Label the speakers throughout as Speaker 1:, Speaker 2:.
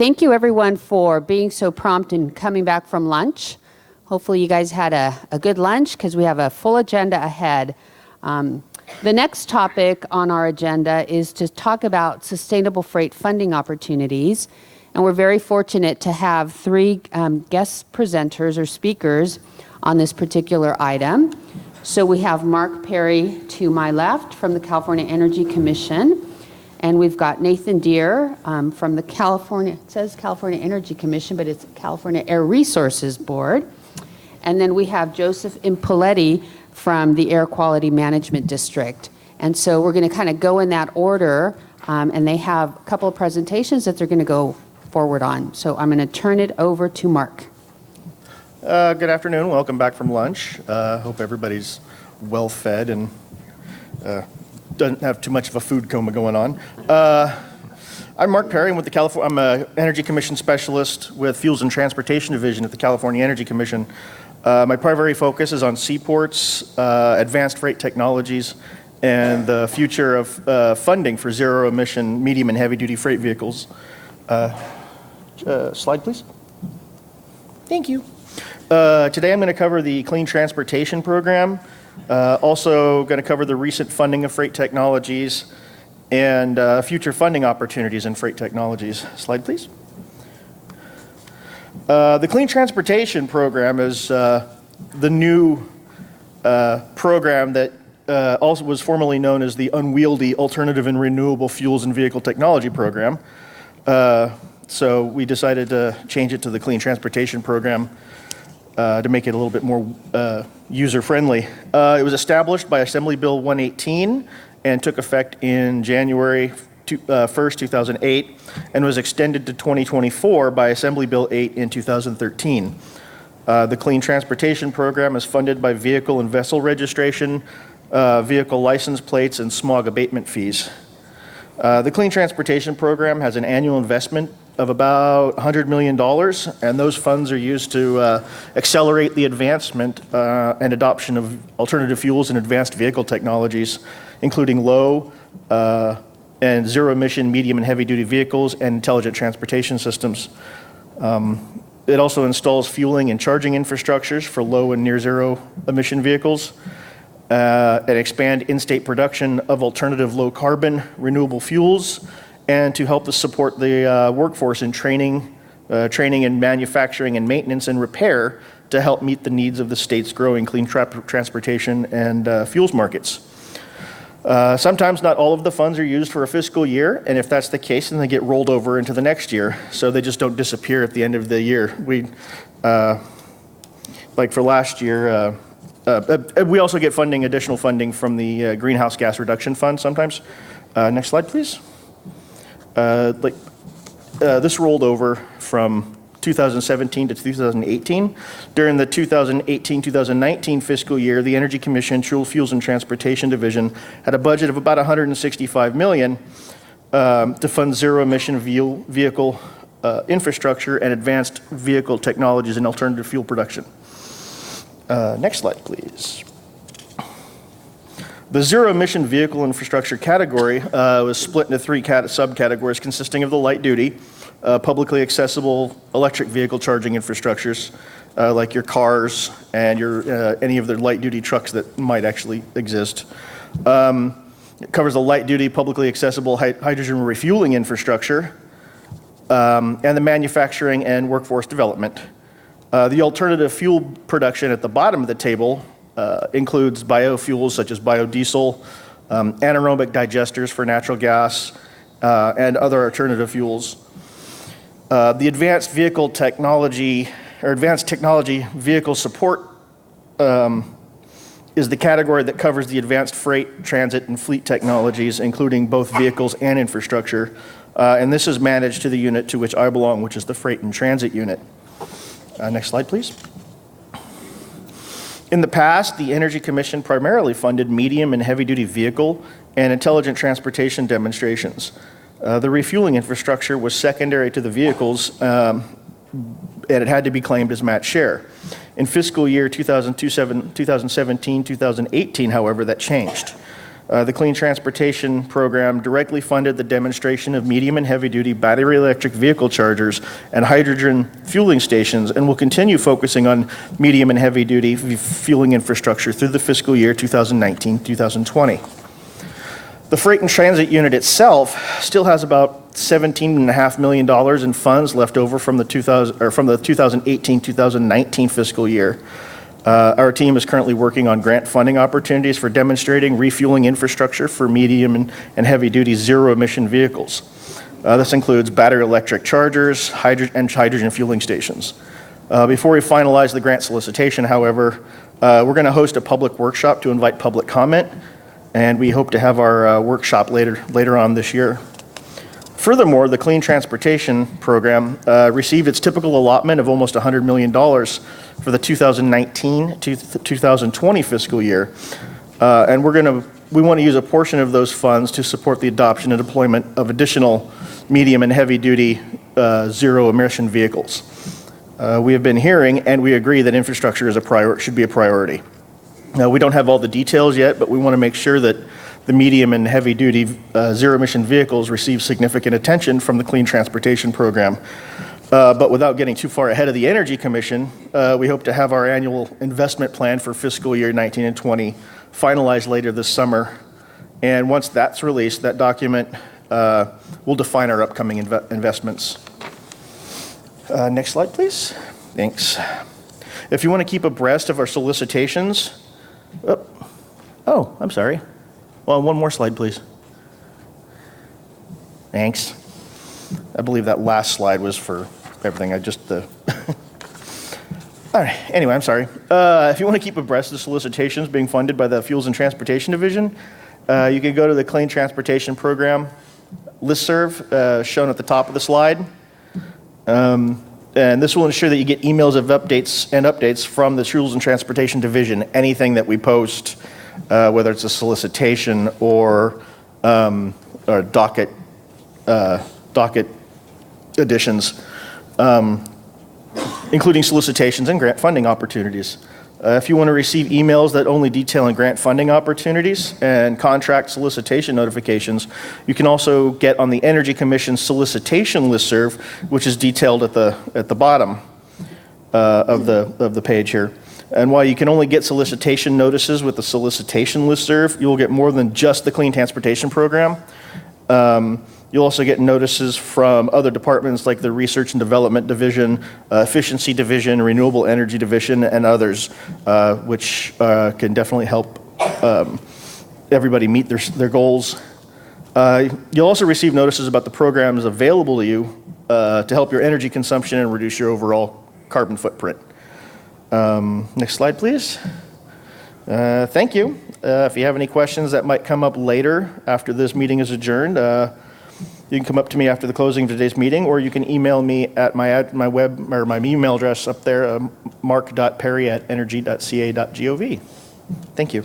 Speaker 1: Thank you everyone for being so prompt and coming back from lunch. Hopefully you guys had a good lunch because we have a full agenda ahead. The next topic on our agenda is to talk about sustainable freight funding opportunities. And we're very fortunate to have three guest presenters or speakers on this particular item. So we have Mark Perry to my left from the California Energy Commission. And we've got Nathan Deere from the California, it says California Energy Commission, but it's California Air Resources Board. And then we have Joseph Impoletti from the Air Quality Management District. And so we're going to kind of go in that order, and they have a couple of presentations that they're going to go forward on. So I'm going to turn it over to Mark.
Speaker 2: Good afternoon. Welcome back from lunch. Hope everybody's well fed and doesn't have too much of a food coma going on. I'm Mark Perry. I'm an Energy Commission specialist with Fuels and Transportation Division at the California Energy Commission. My primary focus is on seaports, advanced freight technologies, and the future of funding for zero-emission medium and heavy-duty freight vehicles. Slide, please. Thank you. Today I'm going to cover the Clean Transportation Program. Also going to cover the recent funding of freight technologies and future funding opportunities in freight technologies. Slide, please. The Clean Transportation Program is the new program that also was formerly known as the Unwieldy Alternative and Renewable Fuels and Vehicle Technology Program. So we decided to change it to the Clean Transportation Program to make it a little bit more user-friendly. It was established by Assembly Bill 118 and took effect in January 1st, 2008, and was extended to 2024 by Assembly Bill 8 in 2013. The Clean Transportation Program is funded by vehicle and vessel registration, vehicle license plates, and smog abatement fees. The Clean Transportation Program has an annual investment of about $100 million, and those funds are used to accelerate the advancement and adoption of alternative fuels and advanced vehicle technologies, including low and zero-emission medium and heavy-duty vehicles and intelligent transportation systems. It also installs fueling and charging infrastructures for low and near-zero emission vehicles, and expand in-state production of alternative low-carbon renewable fuels, and to help us support the workforce in training in manufacturing and maintenance and repair to help meet the needs of the state's growing clean transportation and fuels markets. Sometimes not all of the funds are used for a fiscal year, and if that's the case, then they get rolled over into the next year, so they just don't disappear at the end of the year. Like for last year, we also get additional funding from the Greenhouse Gas Reduction Fund sometimes. Next slide, please. This rolled over from 2017 to 2018. During the 2018-2019 fiscal year, the Energy Commission, Fuels and Transportation Division had a budget of about $165 million to fund zero-emission vehicle infrastructure and advanced vehicle technologies and alternative fuel production. Next slide, please. The zero-emission vehicle infrastructure category was split into three subcategories consisting of the light-duty, publicly accessible electric vehicle charging infrastructures, like your cars and your any of the light-duty trucks that might actually exist. It covers the light-duty, publicly accessible hydrogen refueling infrastructure, and the manufacturing and workforce development. The alternative fuel production at the bottom of the table includes biofuels such as biodiesel, anaerobic digesters for natural gas, and other alternative fuels. The advanced vehicle technology, or advanced technology vehicle support is the category that covers the advanced freight, transit, and fleet technologies, including both vehicles and infrastructure. And this is managed to the unit to which I belong, which is the Freight and Transit Unit. Next slide, please. In the past, the Energy Commission primarily funded medium and heavy-duty vehicle and intelligent transportation demonstrations. The refueling infrastructure was secondary to the vehicles, and it had to be claimed as match share. In fiscal year 2017-2018, however, that changed. The Clean Transportation Program directly funded the demonstration of medium and heavy-duty battery electric vehicle chargers and hydrogen fueling stations, and will continue focusing on medium and heavy-duty fueling infrastructure through the fiscal year 2019-2020. The Freight and Transit Unit itself still has about $17.5 million in funds left over from the 2018-2019 fiscal year. Our team is currently working on grant funding opportunities for demonstrating refueling infrastructure for medium and heavy-duty zero-emission vehicles. This includes battery electric chargers and hydrogen fueling stations. Before we finalize the grant solicitation, however, we're going to host a public workshop to invite public comment, and we hope to have our workshop later on this year. Furthermore, the Clean Transportation Program received its typical allotment of almost $100 million for the 2019-2020 fiscal year, and we want to use a portion of those funds to support the adoption and deployment of additional medium and heavy-duty zero-emission vehicles. We have been hearing, and we agree that infrastructure is should be a priority. Now, we don't have all the details yet, but we want to make sure that the medium and heavy-duty zero-emission vehicles receive significant attention from the Clean Transportation Program. But without getting too far ahead of the Energy Commission, we hope to have our annual investment plan for fiscal year 19 and 20 finalized later this summer. And once that's released, that document will define our upcoming investments. Next slide, please. Thanks. If you want to keep abreast of our solicitations, I'm sorry. Well, one more slide, please. Thanks. I believe that last slide was for everything. All right, anyway, I'm sorry. If you want to keep abreast of the solicitations being funded by the Fuels and Transportation Division, you can go to the Clean Transportation Program listserv shown at the top of the slide. And this will ensure that you get emails of updates from the Fuels and Transportation Division, anything that we post, whether it's a solicitation or docket additions, including solicitations and grant funding opportunities. If you want to receive emails that only detail grant funding opportunities and contract solicitation notifications, you can also get on the Energy Commission solicitation listserv, which is detailed at the bottom of the page here. And while you can only get solicitation notices with the solicitation listserv, you'll get more than just the Clean Transportation Program. You'll also get notices from other departments like the Research and Development Division, Efficiency Division, Renewable Energy Division, and others, which can definitely help everybody meet their goals. You'll also receive notices about the programs available to you to help your energy consumption and reduce your overall carbon footprint. Next slide, please. Thank you. If you have any questions that might come up later after this meeting is adjourned, you can come up to me after the closing of today's meeting, or you can email me at my email address up there, mark.perry@energy.ca.gov. Thank you.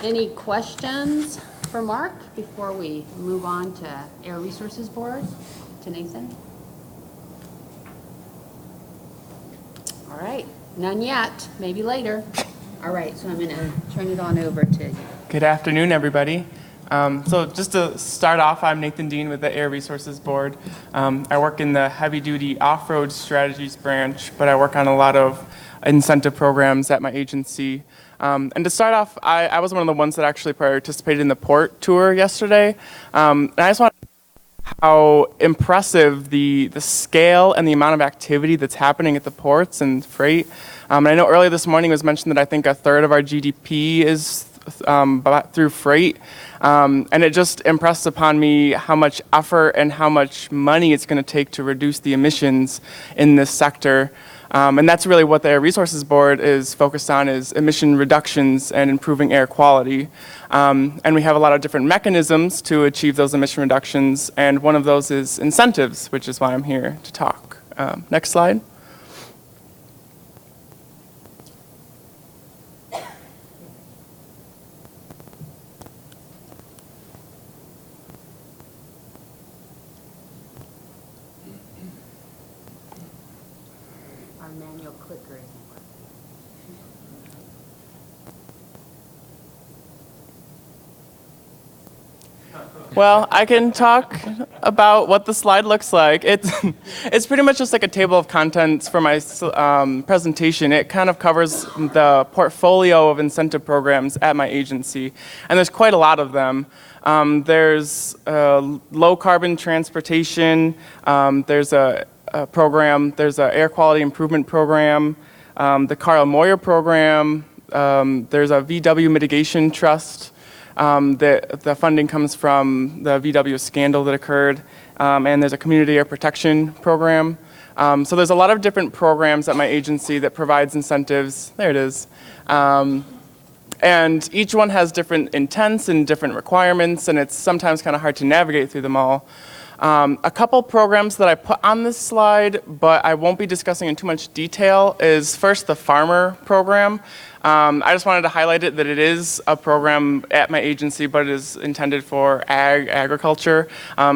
Speaker 1: Any questions for Mark before we move on to Air Resources Board, to Nathan? All right, none yet, maybe later. All right, so I'm going to turn it on over to you.
Speaker 3: Good afternoon, everybody. So just to start off, I'm Nathan Dean with the Air Resources Board. I work in the heavy-duty off-road strategies branch, but I work on a lot of incentive programs at my agency. And to start off, I was one of the ones that actually participated in the port tour yesterday. And I just want to how impressive the scale and the amount of activity that's happening at the ports and freight. And I know earlier this morning it was mentioned that I think a third of our GDP is through freight. And it just impressed upon me how much effort and how much money it's going to take to reduce the emissions in this sector. And that's really what the Air Resources Board is focused on, is emission reductions and improving air quality. And we have a lot of different mechanisms to achieve those emission reductions, and one of those is incentives, which is why I'm here to talk. Next slide.
Speaker 1: Our manual clicker isn't working.
Speaker 3: Well, I can talk about what the slide looks like. It's pretty much just like a table of contents for my presentation. It kind of covers the portfolio of incentive programs at my agency, and there's quite a lot of them. There's low carbon transportation. There's a program. There's an air quality improvement program. The Carl Moyer program. There's a VW mitigation trust. The funding comes from the VW scandal that occurred, and there's a community air protection program. So there's a lot of different programs at my agency that provides incentives. There it is. And each one has different intents and different requirements, and it's sometimes kind of hard to navigate through them all. A couple programs that I put on this slide, but I won't be discussing in too much detail, is first the farmer program. I just wanted to highlight it that it is a program at my agency, but it is intended for agriculture.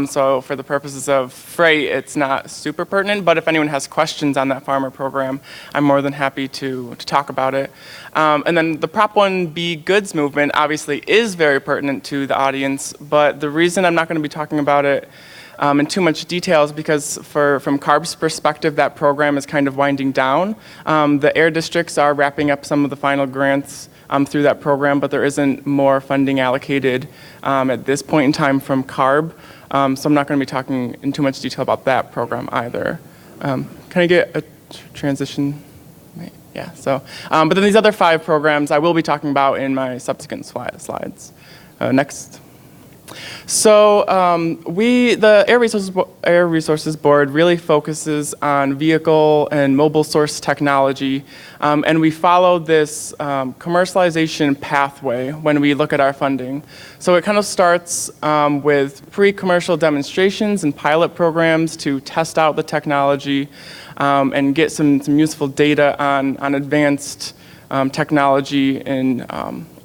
Speaker 3: So for the purposes of freight, it's not super pertinent, but if anyone has questions on that farmer program, I'm more than happy to talk about it. And then the Prop 1B goods movement obviously is very pertinent to the audience, but the reason I'm not going to be talking about it in too much detail is because from CARB's perspective, that program is kind of winding down. The air districts are wrapping up some of the final grants through that program, but there isn't more funding allocated at this point in time from CARB. So I'm not going to be talking in too much detail about that program either. Can I get a transition? Yeah, so, but then these other 5 programs I will be talking about in my subsequent slides. Next. So the Air Resources Board really focuses on vehicle and mobile source technology, and we follow this commercialization pathway when we look at our funding. So it kind of starts with pre-commercial demonstrations and pilot programs to test out the technology and get some useful data on advanced technology in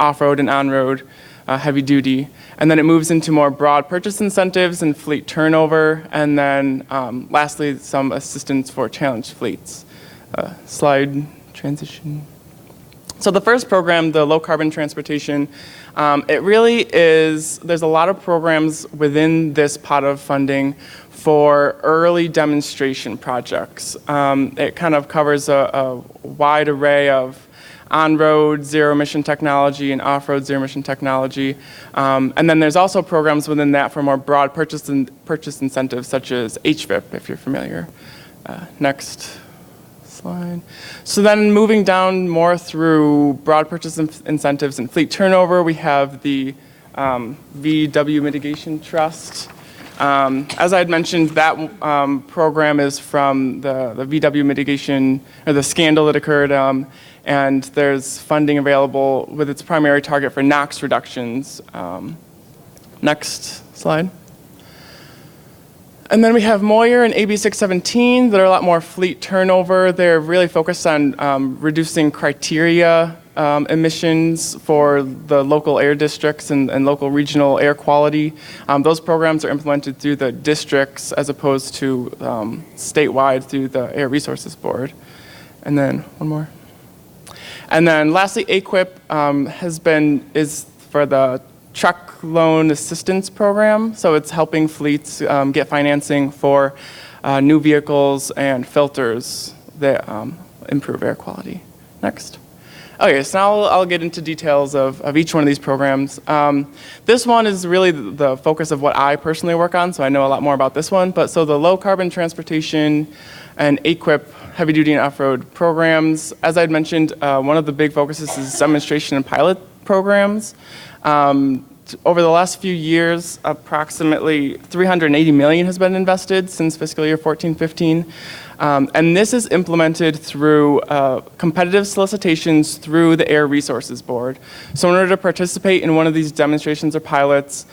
Speaker 3: off-road and on-road heavy duty. And then it moves into more broad purchase incentives and fleet turnover, and then lastly, some assistance for challenged fleets. Slide transition. So the first program, the low carbon transportation, it really is, there's a lot of programs within this pot of funding for early demonstration projects. It kind of covers a wide array of on-road zero-emission technology and off-road zero-emission technology. And then there's also programs within that for more broad purchase incentives, such as HVIP, if you're familiar. Next slide. So then moving down more through broad purchase incentives and fleet turnover, we have the VW Mitigation Trust. As I had mentioned, that program is from the VW mitigation, or the scandal that occurred, and there's funding available with its primary target for NOx reductions. Next slide. And then we have Moyer and AB 617 that are a lot more fleet turnover. They're really focused on reducing criteria emissions for the local air districts and local regional air quality. Those programs are implemented through the districts as opposed to statewide through the Air Resources Board. And then one more. And then lastly, AQIP is for the truck loan assistance program. So it's helping fleets get financing for new vehicles and filters that improve air quality. Next. Okay, so now I'll get into details of each one of these programs. This one is really the focus of what I personally work on, so I know a lot more about this one. But so the low carbon transportation and AQIP heavy duty and off-road programs, as I'd mentioned, one of the big focuses is demonstration and pilot programs. Over the last few years, approximately $380 million has been invested since fiscal year 14-15. And this is implemented through competitive solicitations through the Air Resources Board. So in order to participate in one of these demonstrations or pilots,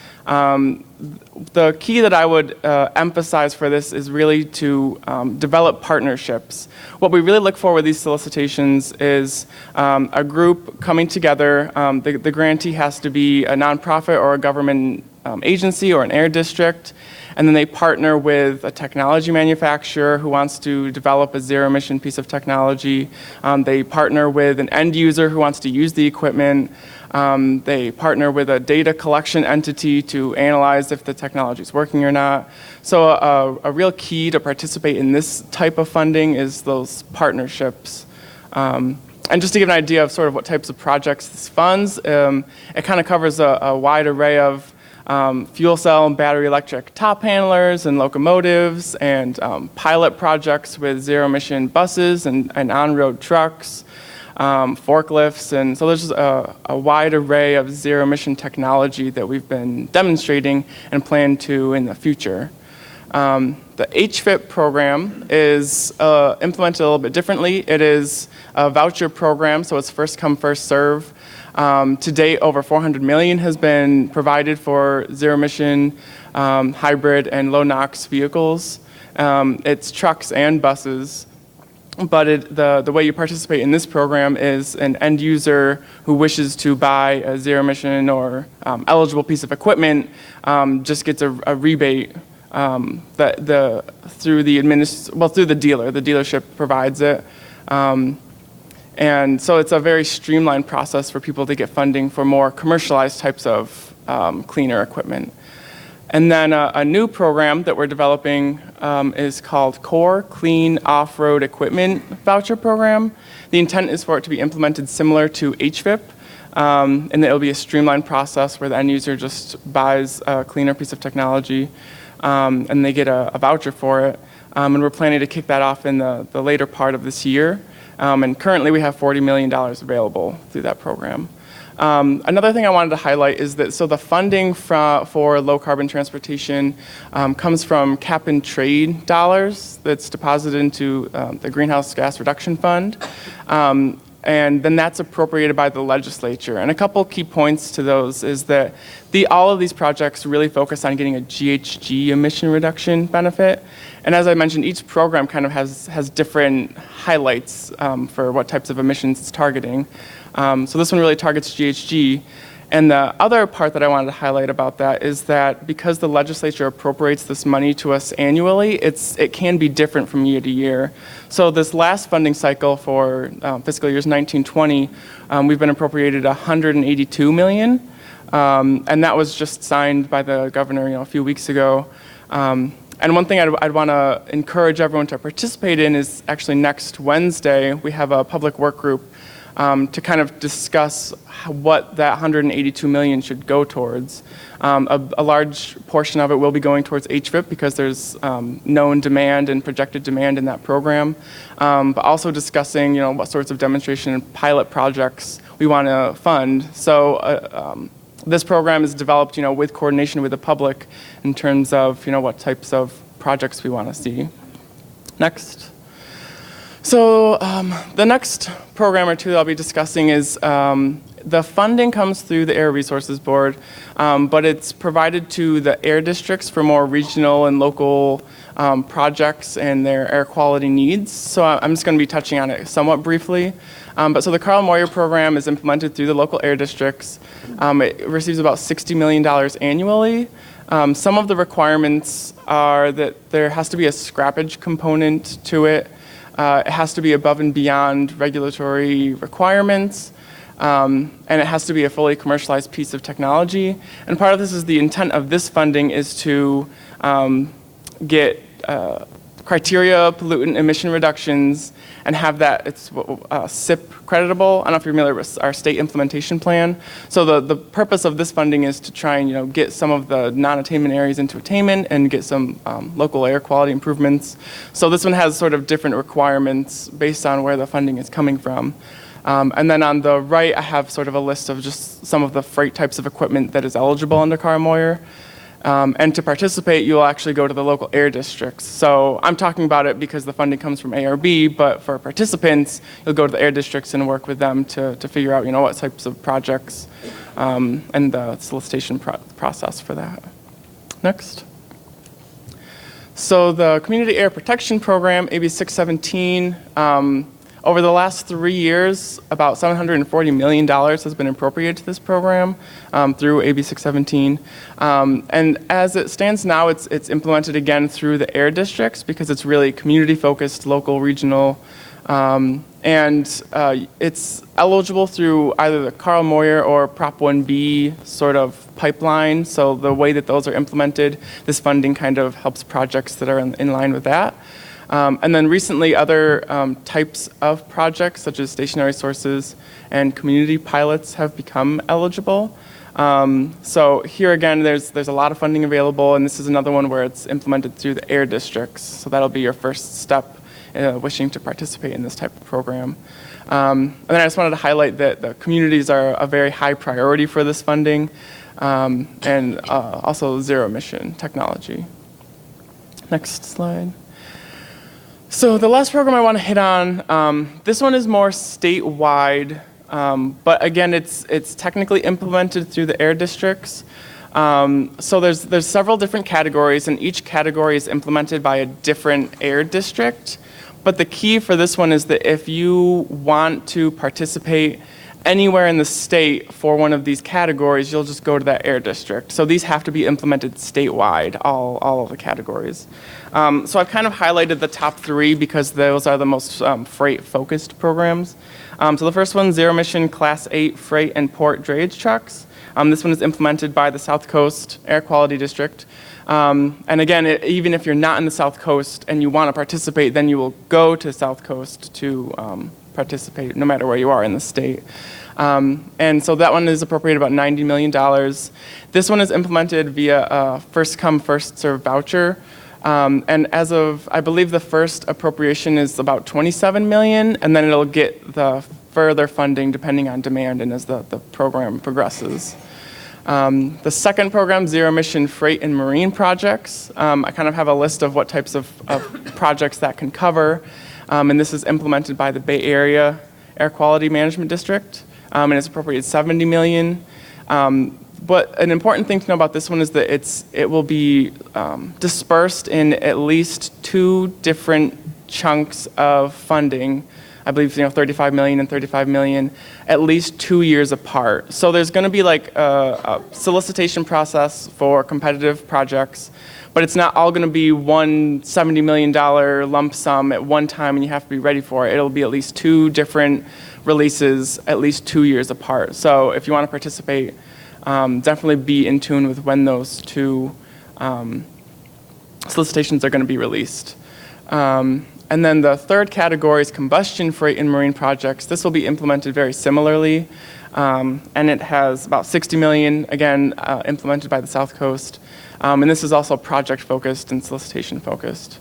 Speaker 3: the key that I would emphasize for this is really to develop partnerships. What we really look for with these solicitations is a group coming together. The grantee has to be a nonprofit or a government agency or an air district, and then they partner with a technology manufacturer who wants to develop a zero-emission piece of technology. They partner with an end user who wants to use the equipment. They partner with a data collection entity to analyze if the technology is working or not. So a real key to participate in this type of funding is those partnerships. And just to give an idea of sort of what types of projects this funds, it kind of covers a wide array of fuel cell and battery electric top handlers and locomotives, and pilot projects with zero-emission buses and on-road trucks, forklifts, and so there's a wide array of zero-emission technology that we've been demonstrating and plan to in the future. The HFIP program is implemented a little bit differently. It is a voucher program, so it's first come, first serve. To date, over $400 million has been provided for zero-emission, hybrid, and low-NOx vehicles. It's trucks and buses. But the way you participate in this program is an end user who wishes to buy a zero-emission or eligible piece of equipment just gets a rebate through the dealer. The dealership provides it. And so it's a very streamlined process for people to get funding for more commercialized types of cleaner equipment. And then a new program that we're developing is called Core Clean Off-Road Equipment Voucher Program. The intent is for it to be implemented similar to HFIP, and it'll be a streamlined process where the end user just buys a cleaner piece of technology, and they get a voucher for it. And we're planning to kick that off in the later part of this year. And currently we have $40 million available through that program. Another thing I wanted to highlight is that the funding for low carbon transportation comes from cap and trade dollars that's deposited into the Greenhouse Gas Reduction Fund. And then that's appropriated by the legislature. And a couple key points to those is that all of these projects really focus on getting a GHG emission reduction benefit. And as I mentioned, each program kind of has different highlights for what types of emissions it's targeting. So this one really targets GHG. And the other part that I wanted to highlight about that is that because the legislature appropriates this money to us annually, it can be different from year to year. So this last funding cycle for fiscal years 19-20, we've been appropriated $182 million. And that was just signed by the governor a few weeks ago. And one thing I'd want to encourage everyone to participate in is actually next Wednesday, we have a public work group to kind of discuss what that $182 million should go towards. A large portion of it will be going towards HVIP because there's known demand and projected demand in that program, but also discussing what sorts of demonstration and pilot projects we want to fund. So this program is developed with coordination with the public in terms of what types of projects we want to see. Next. So the next program or two that I'll be discussing is the funding comes through the Air Resources Board, but it's provided to the air districts for more regional and local projects and their air quality needs. So I'm just going to be touching on it somewhat briefly. So the Carl Moyer program is implemented through the local air districts. It receives about $60 million annually. Some of the requirements are that there has to be a scrappage component to it. It has to be above and beyond regulatory requirements, and it has to be a fully commercialized piece of technology. And part of this is the intent of this funding is to get criteria, pollutant emission reductions, and have that, it's SIP creditable. I don't know if you're familiar with our state implementation plan. So the purpose of this funding is to try and get some of the non-attainment areas into attainment and get some local air quality improvements. So this one has sort of different requirements based on where the funding is coming from. And then on the right, I have sort of a list of just some of the freight types of equipment that is eligible under Carl Moyer. And to participate, you'll actually go to the local air districts. So I'm talking about it because the funding comes from ARB, but for participants, you'll go to the air districts and work with them to figure out, what types of projects and the solicitation process for that. Next. So the Community Air Protection Program, AB 617, Over the last 3 years, about $740 million has been appropriated to this program through AB 617. And as it stands now, it's implemented again through the air districts because it's really community-focused, local, regional, and it's eligible through either the Carl Moyer or Prop 1B sort of pipeline. So the way that those are implemented, this funding kind of helps projects that are in line with that. And then recently, other types of projects, such as stationary sources and community pilots, have become eligible. So here again, there's a lot of funding available, and this is another one where it's implemented through the air districts. So that'll be your first step wishing to participate in this type of program. And then I just wanted to highlight that the communities are a very high priority for this funding, and also zero emission technology. Next slide. So the last program I want to hit on, this one is more statewide, but again, it's technically implemented through the air districts. So there's several different categories, and each category is implemented by a different air district. But the key for this one is that if you want to participate anywhere in the state for one of these categories, you'll just go to that air district. So these have to be implemented statewide, all of the categories. So I've kind of highlighted the top 3 because those are the most freight-focused programs. So the first one, zero emission Class 8 freight and port drayage trucks. This one is implemented by the South Coast Air Quality District. And again, even if you're not in the South Coast and you want to participate, then you will go to South Coast to participate no matter where you are in the state. And so that one is appropriated about $90 million. This one is implemented via a first come, first served voucher. And as of, I believe the first appropriation is about 27 million, and then it'll get the further funding depending on demand and as the program progresses. The second program, zero emission freight and marine projects. I kind of have a list of what types of projects that can cover. And this is implemented by the Bay Area Air Quality Management District, and it's appropriated 70 million. But an important thing to know about this one is that it will be dispersed in at least 2 different chunks of funding. I believe 35 million and 35 million, at least 2 years apart. So there's going to be like a solicitation process for competitive projects, but it's not all going to be one $70 million lump sum at one time and you have to be ready for it. It'll be at least 2 different releases, at least 2 years apart. So if you want to participate, definitely be in tune with when those 2 solicitations are going to be released. And then the third category is combustion freight and marine projects. This will be implemented very similarly, and it has about 60 million, again, implemented by the South Coast. And this is also project-focused and solicitation-focused.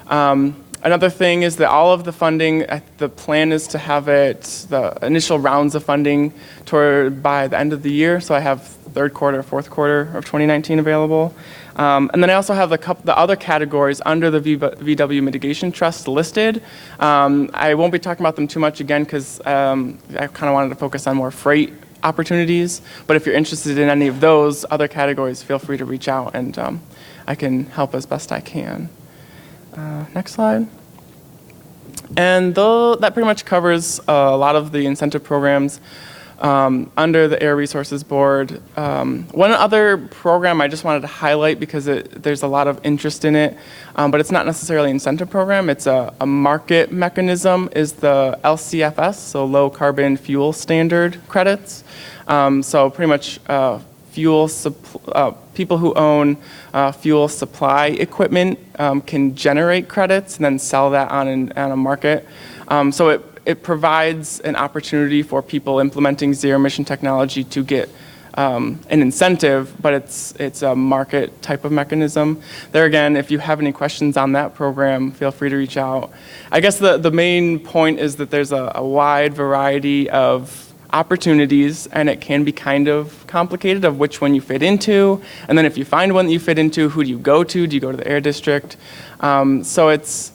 Speaker 3: Another thing is that all of the funding, the plan is to have the initial rounds of funding by the end of the year. So I have third quarter, fourth quarter of 2019 available. And then I also have the other categories under the VW Mitigation Trust listed. I won't be talking about them too much again because I kind of wanted to focus on more freight opportunities. But if you're interested in any of those other categories, feel free to reach out and I can help as best I can. Next slide. And that pretty much covers a lot of the incentive programs under the Air Resources Board. One other program I just wanted to highlight because there's a lot of interest in it, but it's not necessarily an incentive program. It's a market mechanism, is the LCFS, so Low Carbon Fuel Standard credits. So pretty much people who own fuel supply equipment can generate credits and then sell that on a market. So it provides an opportunity for people implementing zero emission technology to get an incentive, but it's a market type of mechanism. There again, if you have any questions on that program, feel free to reach out. I guess the main point is that there's a wide variety of opportunities, and it can be kind of complicated of which one you fit into. And then if you find one that you fit into, who do you go to? Do you go to the Air District? So it's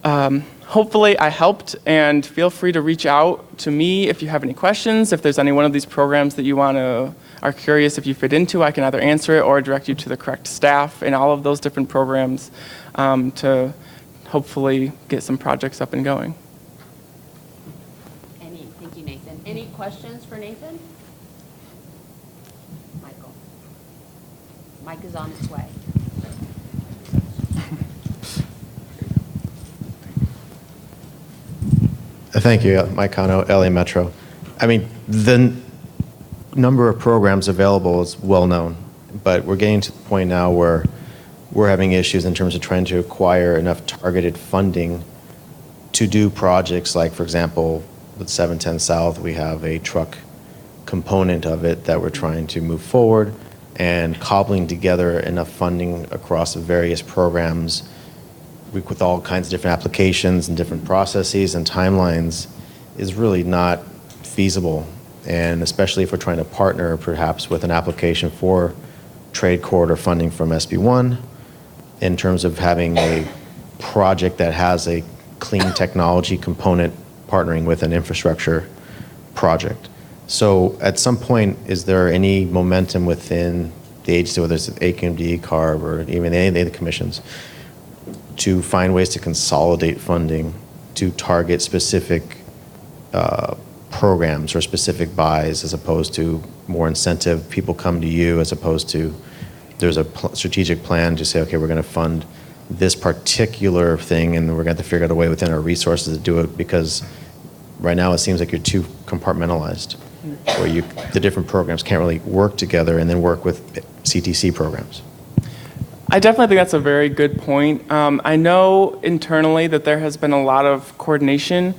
Speaker 3: hopefully I helped, and feel free to reach out to me if you have any questions. If there's any one of these programs that you are curious if you fit into, I can either answer it or direct you to the correct staff in all of those different programs to hopefully get some projects up and going.
Speaker 1: questions for Nathan? Michael. Mike is on his way.
Speaker 4: Thank you, Mike Cano, LA Metro. I mean, the number of programs available is well known, but we're getting to the point now where we're having issues in terms of trying to acquire enough targeted funding to do projects like, for example, with 710 South, we have a truck component of it that we're trying to move forward, and cobbling together enough funding across the various programs with all kinds of different applications and different processes and timelines is really not feasible. And especially if we're trying to partner perhaps with an application for trade corridor funding from SB1 in terms of having a project that has a clean technology component partnering with an infrastructure project. So at some point, is there any momentum within the agency, whether it's AQMD, CARB, or even any of the commissions, to find ways to consolidate funding to target specific programs or specific buys, as opposed to more incentive, people come to you, as opposed to there's a strategic plan to say, okay, we're going to fund this particular thing and we're going to have to figure out a way within our resources to do it, because right now it seems like you're too compartmentalized, where the different programs can't really work together and then work with CTC programs.
Speaker 3: I definitely think that's a very good point. I know internally that there has been a lot of coordination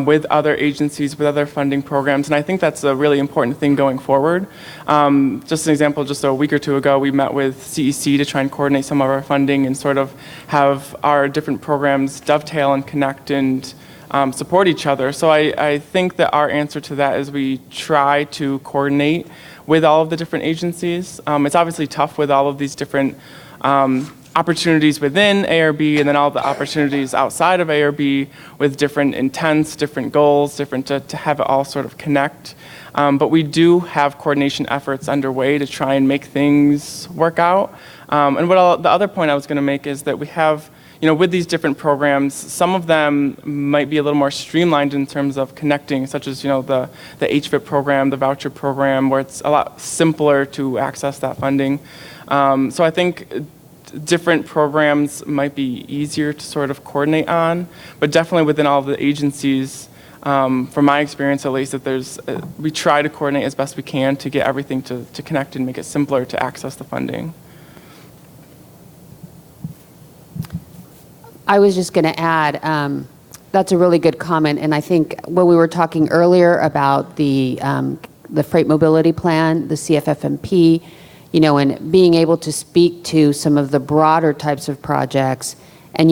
Speaker 3: with other agencies, with other funding programs, and I think that's a really important thing going forward. Just an example, just a week or two ago, we met with CEC to try and coordinate some of our funding and sort of have our different programs dovetail and connect and support each other. So I think that our answer to that is we try to coordinate with all of the different agencies. It's obviously tough with all of these different opportunities within ARB and then all the opportunities outside of ARB with different intents, different goals, to have it all sort of connect. But we do have coordination efforts underway to try and make things work out. And the other point I was going to make is that we have, with these different programs, some of them might be a little more streamlined in terms of connecting, such as, the HVIP program, the voucher program, where it's a lot simpler to access that funding. So I think different programs might be easier to sort of coordinate on, but definitely within all of the agencies, from my experience at least, that we try to coordinate as best we can to get everything to connect and make it simpler to access the funding.
Speaker 1: I was just going to add, that's a really good comment, and I think when we were talking earlier about the freight mobility plan, the CFFMP, and being able to speak to some of the broader types of projects, and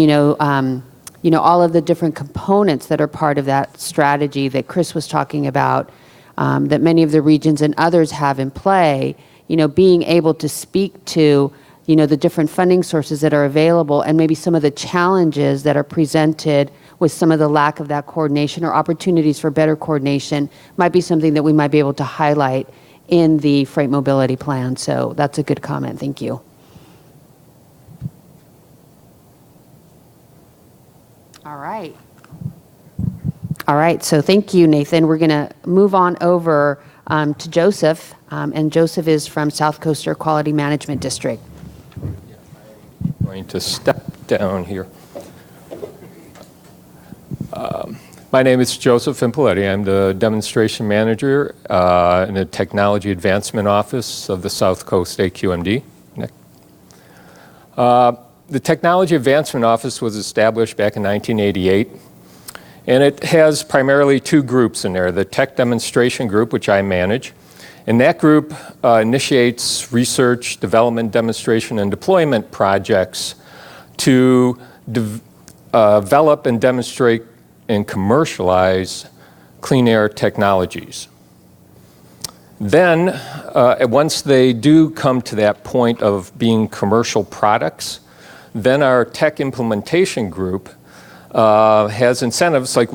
Speaker 1: all of the different components that are part of that strategy that Chris was talking about, that many of the regions and others have in play. Being able to speak to the different funding sources that are available and maybe some of the challenges that are presented with some of the lack of that coordination or opportunities for better coordination might be something that we might be able to highlight in the freight mobility plan. So that's a good comment. Thank you. All right. So thank you, Nathan. We're going to move on over to Joseph, and Joseph is from South Coast Air Quality Management District.
Speaker 5: I'm going to step down here. My name is Joseph Impoletti. I'm the demonstration manager in the Technology Advancement Office of the South Coast AQMD. The Technology Advancement Office was established back in 1988, and it has primarily two groups in there: the Tech Demonstration Group, which I manage, and that group initiates research, development, demonstration, and deployment projects to develop and demonstrate and commercialize clean air technologies. Then, once they do come to that point of being commercial products, then our tech implementation group has incentives like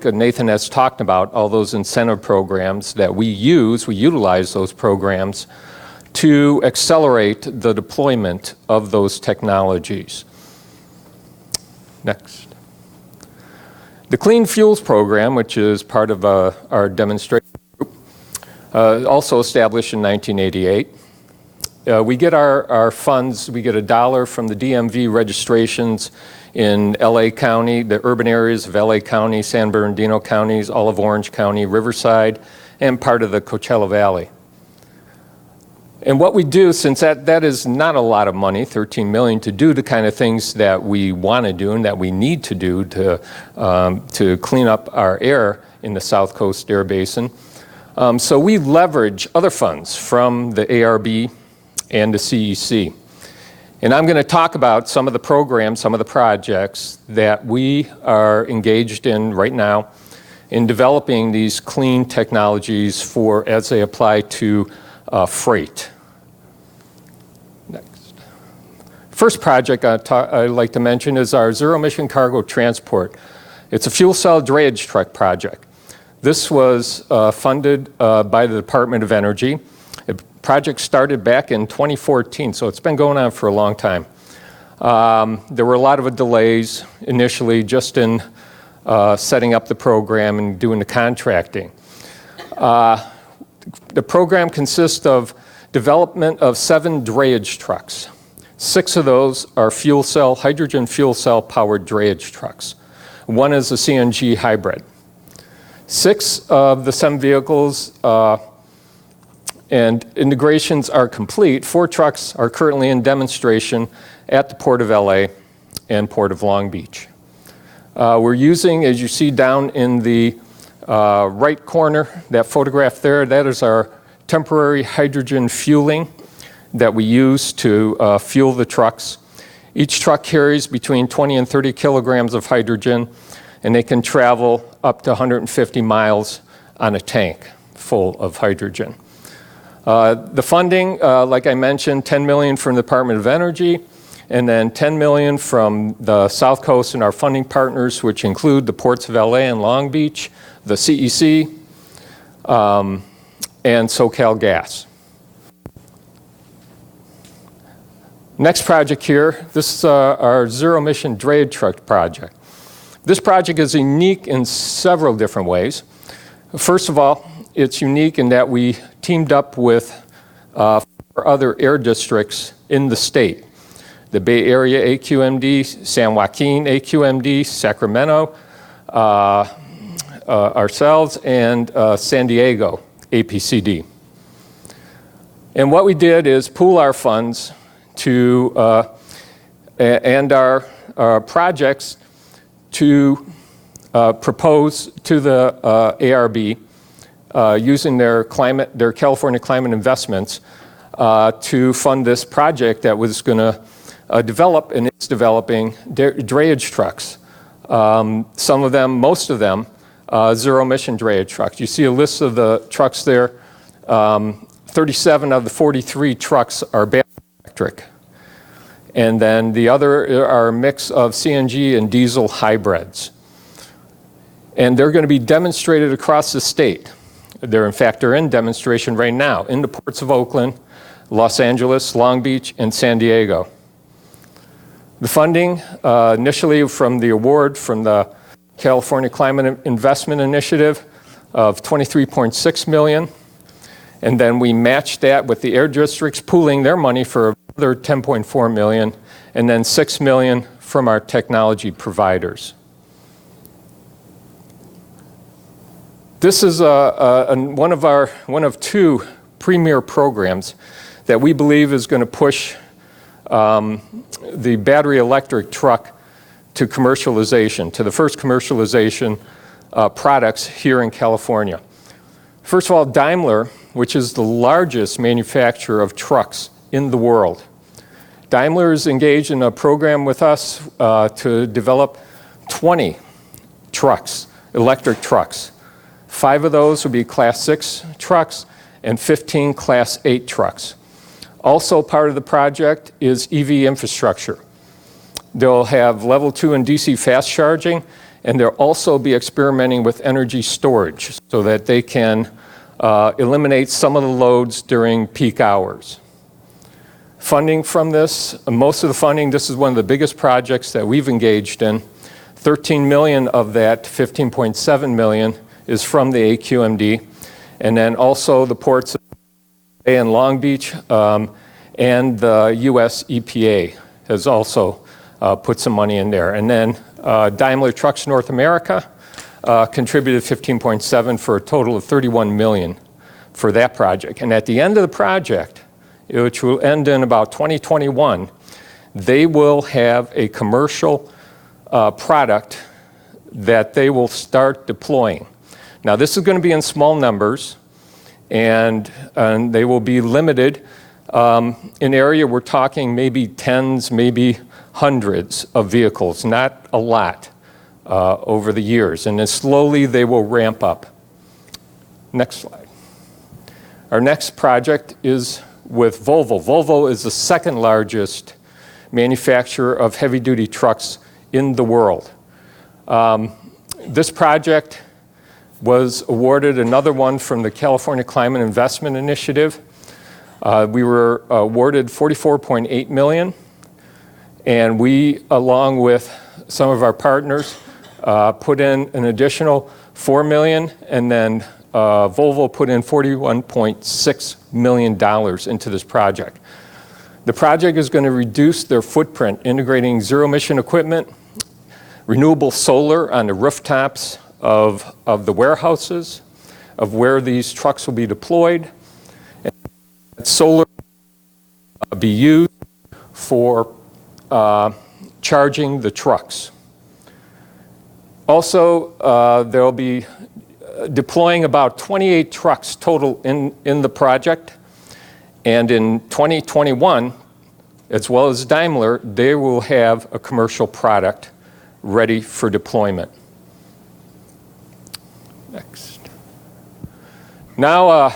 Speaker 5: Nathan has talked about, all those incentive programs that we utilize those programs to accelerate the deployment of those technologies. Next. The Clean Fuels program, which is part of our demonstration also established in 1988. We get our funds, we get $1 from the DMV registrations in LA County, the urban areas of LA County, San Bernardino counties, all of Orange County, Riverside, and part of the Coachella Valley. And what we do, since that is not a lot of money, $13 million, to do the kind of things that we want to do and that we need to do to clean up our air in the South Coast Air Basin. So we leverage other funds from the ARB and the CEC. And I'm going to talk about some of the programs, some of the projects that we are engaged in right now in developing these clean technologies for as they apply to freight. Next. First project I'd like to mention is our zero emission cargo transport. It's a fuel cell drayage truck project. This was funded by the Department of Energy. The project started back in 2014, so it's been going on for a long time. There were a lot of delays initially just in setting up the program and doing the contracting. The program consists of development of 7 drayage trucks. 6 of those are fuel cell, hydrogen fuel cell powered drayage trucks. 1 is a CNG hybrid. 6 of the 7 vehicles and integrations are complete. 4 trucks are currently in demonstration at the Port of LA and Port of Long Beach. We're using, as you see down in the right corner, that photograph there, that is our temporary hydrogen fueling that we use to fuel the trucks. Each truck carries between 20 and 30 kilograms of hydrogen, and they can travel up to 150 miles on a tank full of hydrogen. The funding, like I mentioned, $10 million from the Department of Energy, and then $10 million from the South Coast and our funding partners, which include the ports of LA and Long Beach, the CEC, and SoCal Gas. Next project here, this is our zero emission drayage truck project. This project is unique in several different ways. First of all, it's unique in that we teamed up with 4 other air districts in the state. The Bay Area AQMD, San Joaquin AQMD, Sacramento, ourselves, and San Diego APCD. And what we did is pool our funds to and our projects to propose to the ARB using their California climate investments to fund this project that was going to develop and is developing drayage trucks. Some of them, most of them, zero emission drayage trucks. You see a list of the trucks there. 37 of the 43 trucks are battery electric. And then the other are a mix of CNG and diesel hybrids. And they're going to be demonstrated across the state. In fact, they're in demonstration right now in the ports of Oakland, Los Angeles, Long Beach, and San Diego. The funding initially from the award from the California Climate Investment Initiative of $23.6 million. And then we matched that with the air districts pooling their money for another $10.4 million, and then $6 million from our technology providers. This is one of 2 premier programs that we believe is going to push the battery electric truck to commercialization, to the first commercialization products here in California. First of all, Daimler, which is the largest manufacturer of trucks in the world. Daimler is engaged in a program with us to develop 20 trucks, electric trucks. 5 of those will be Class 6 trucks and 15 Class 8 trucks. Also part of the project is EV infrastructure. They'll have level 2 and DC fast charging, and they'll also be experimenting with energy storage so that they can eliminate some of the loads during peak hours. Funding from this, most of the funding, this is one of the biggest projects that we've engaged in. 13 million of that, 15.7 million, is from the AQMD, and then also the ports in Long Beach, and the US EPA has also put some money in there. And then Daimler Trucks North America contributed 15.7 for a total of 31 million for that project. And at the end of the project, which will end in about 2021, they will have a commercial product that they will start deploying. Now, this is going to be in small numbers, and they will be limited. In area, we're talking maybe tens, maybe hundreds of vehicles, not a lot over the years. And then slowly they will ramp up. Next slide. Our next project is with Volvo. Volvo is the second largest manufacturer of heavy-duty trucks in the world. This project was awarded another one from the California Climate Investment Initiative. We were awarded $44.8 million, and we, along with some of our partners, put in an additional $4 million, and then Volvo put in $41.6 million into this project. The project is going to reduce their footprint, integrating zero-emission equipment, renewable solar on the rooftops of the warehouses, of where these trucks will be deployed. And solar will be used for charging the trucks. Also, they'll be deploying about 28 trucks total in the project. And in 2021, as well as Daimler, they will have a commercial product ready for deployment. Next. Now,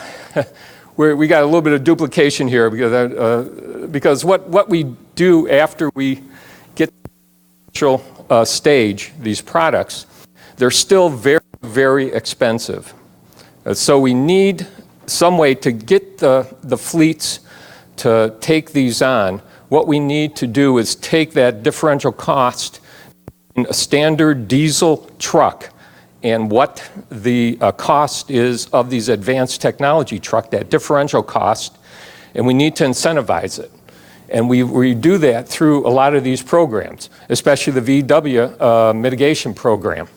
Speaker 5: we got a little bit of duplication here because what we do after we get to the commercial stage, these products, they're still very, very expensive. So we need some way to get the fleets to take these on. What we need to do is take that differential cost in a standard diesel truck and what the cost is of these advanced technology truck, that differential cost, and we need to incentivize it. And we do that through a lot of these programs, especially the VW mitigation program.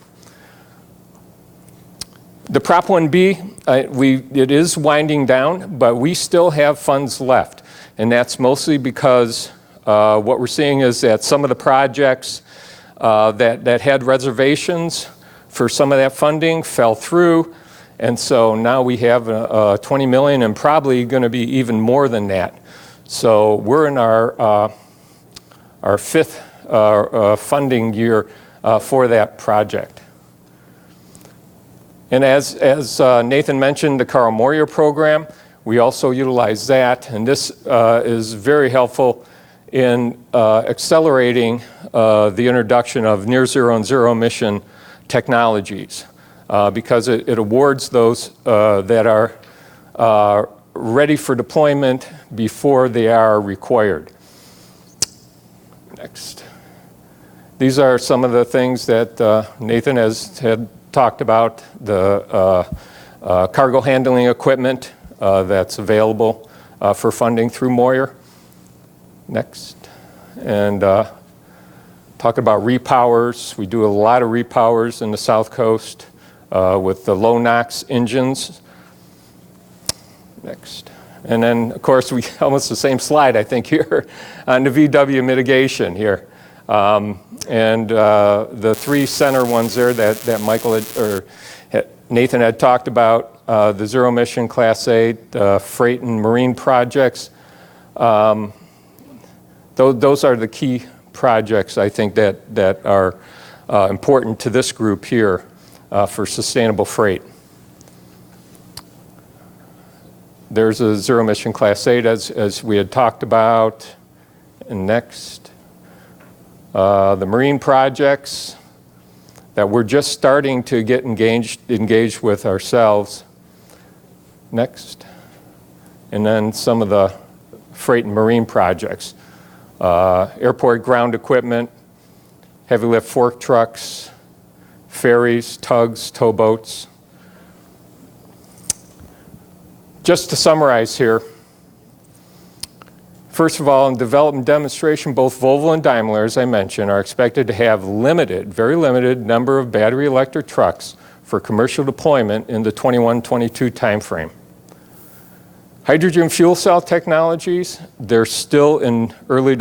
Speaker 5: The Prop 1B, it is winding down, but we still have funds left. And that's mostly because what we're seeing is that some of the projects that had reservations for some of that funding fell through. And so now we have 20 million and probably going to be even more than that. So we're in our fifth funding year for that project. And as Nathan mentioned, the Carl Moyer program, we also utilize that. And this is very helpful in accelerating the introduction of near zero and zero emission technologies because it awards those that are ready for deployment before they are required. Next. These are some of the things that Nathan had talked about, the cargo handling equipment that's available for funding through Moyer. Next. And talk about repowers. We do a lot of repowers in the South Coast with the low NOx engines. Next. And then, of course, we almost the same slide, I think, here on the VW mitigation here. And the three center ones there that Michael Nathan had talked about, the zero emission Class 8, freight and marine projects. Those are the key projects, I think, that are important to this group here for sustainable freight. There's a zero emission Class 8 as we had talked about. And next. The marine projects that we're just starting to get engaged with ourselves. Next. And then some of the freight and marine projects. Airport ground equipment, heavy lift fork trucks, ferries, tugs, towboats. Just to summarize here, first of all, in development demonstration, both Volvo and Daimler, as I mentioned, are expected to have very limited number of battery electric trucks for commercial deployment in the 21-22 timeframe. Hydrogen fuel cell technologies, they're still in early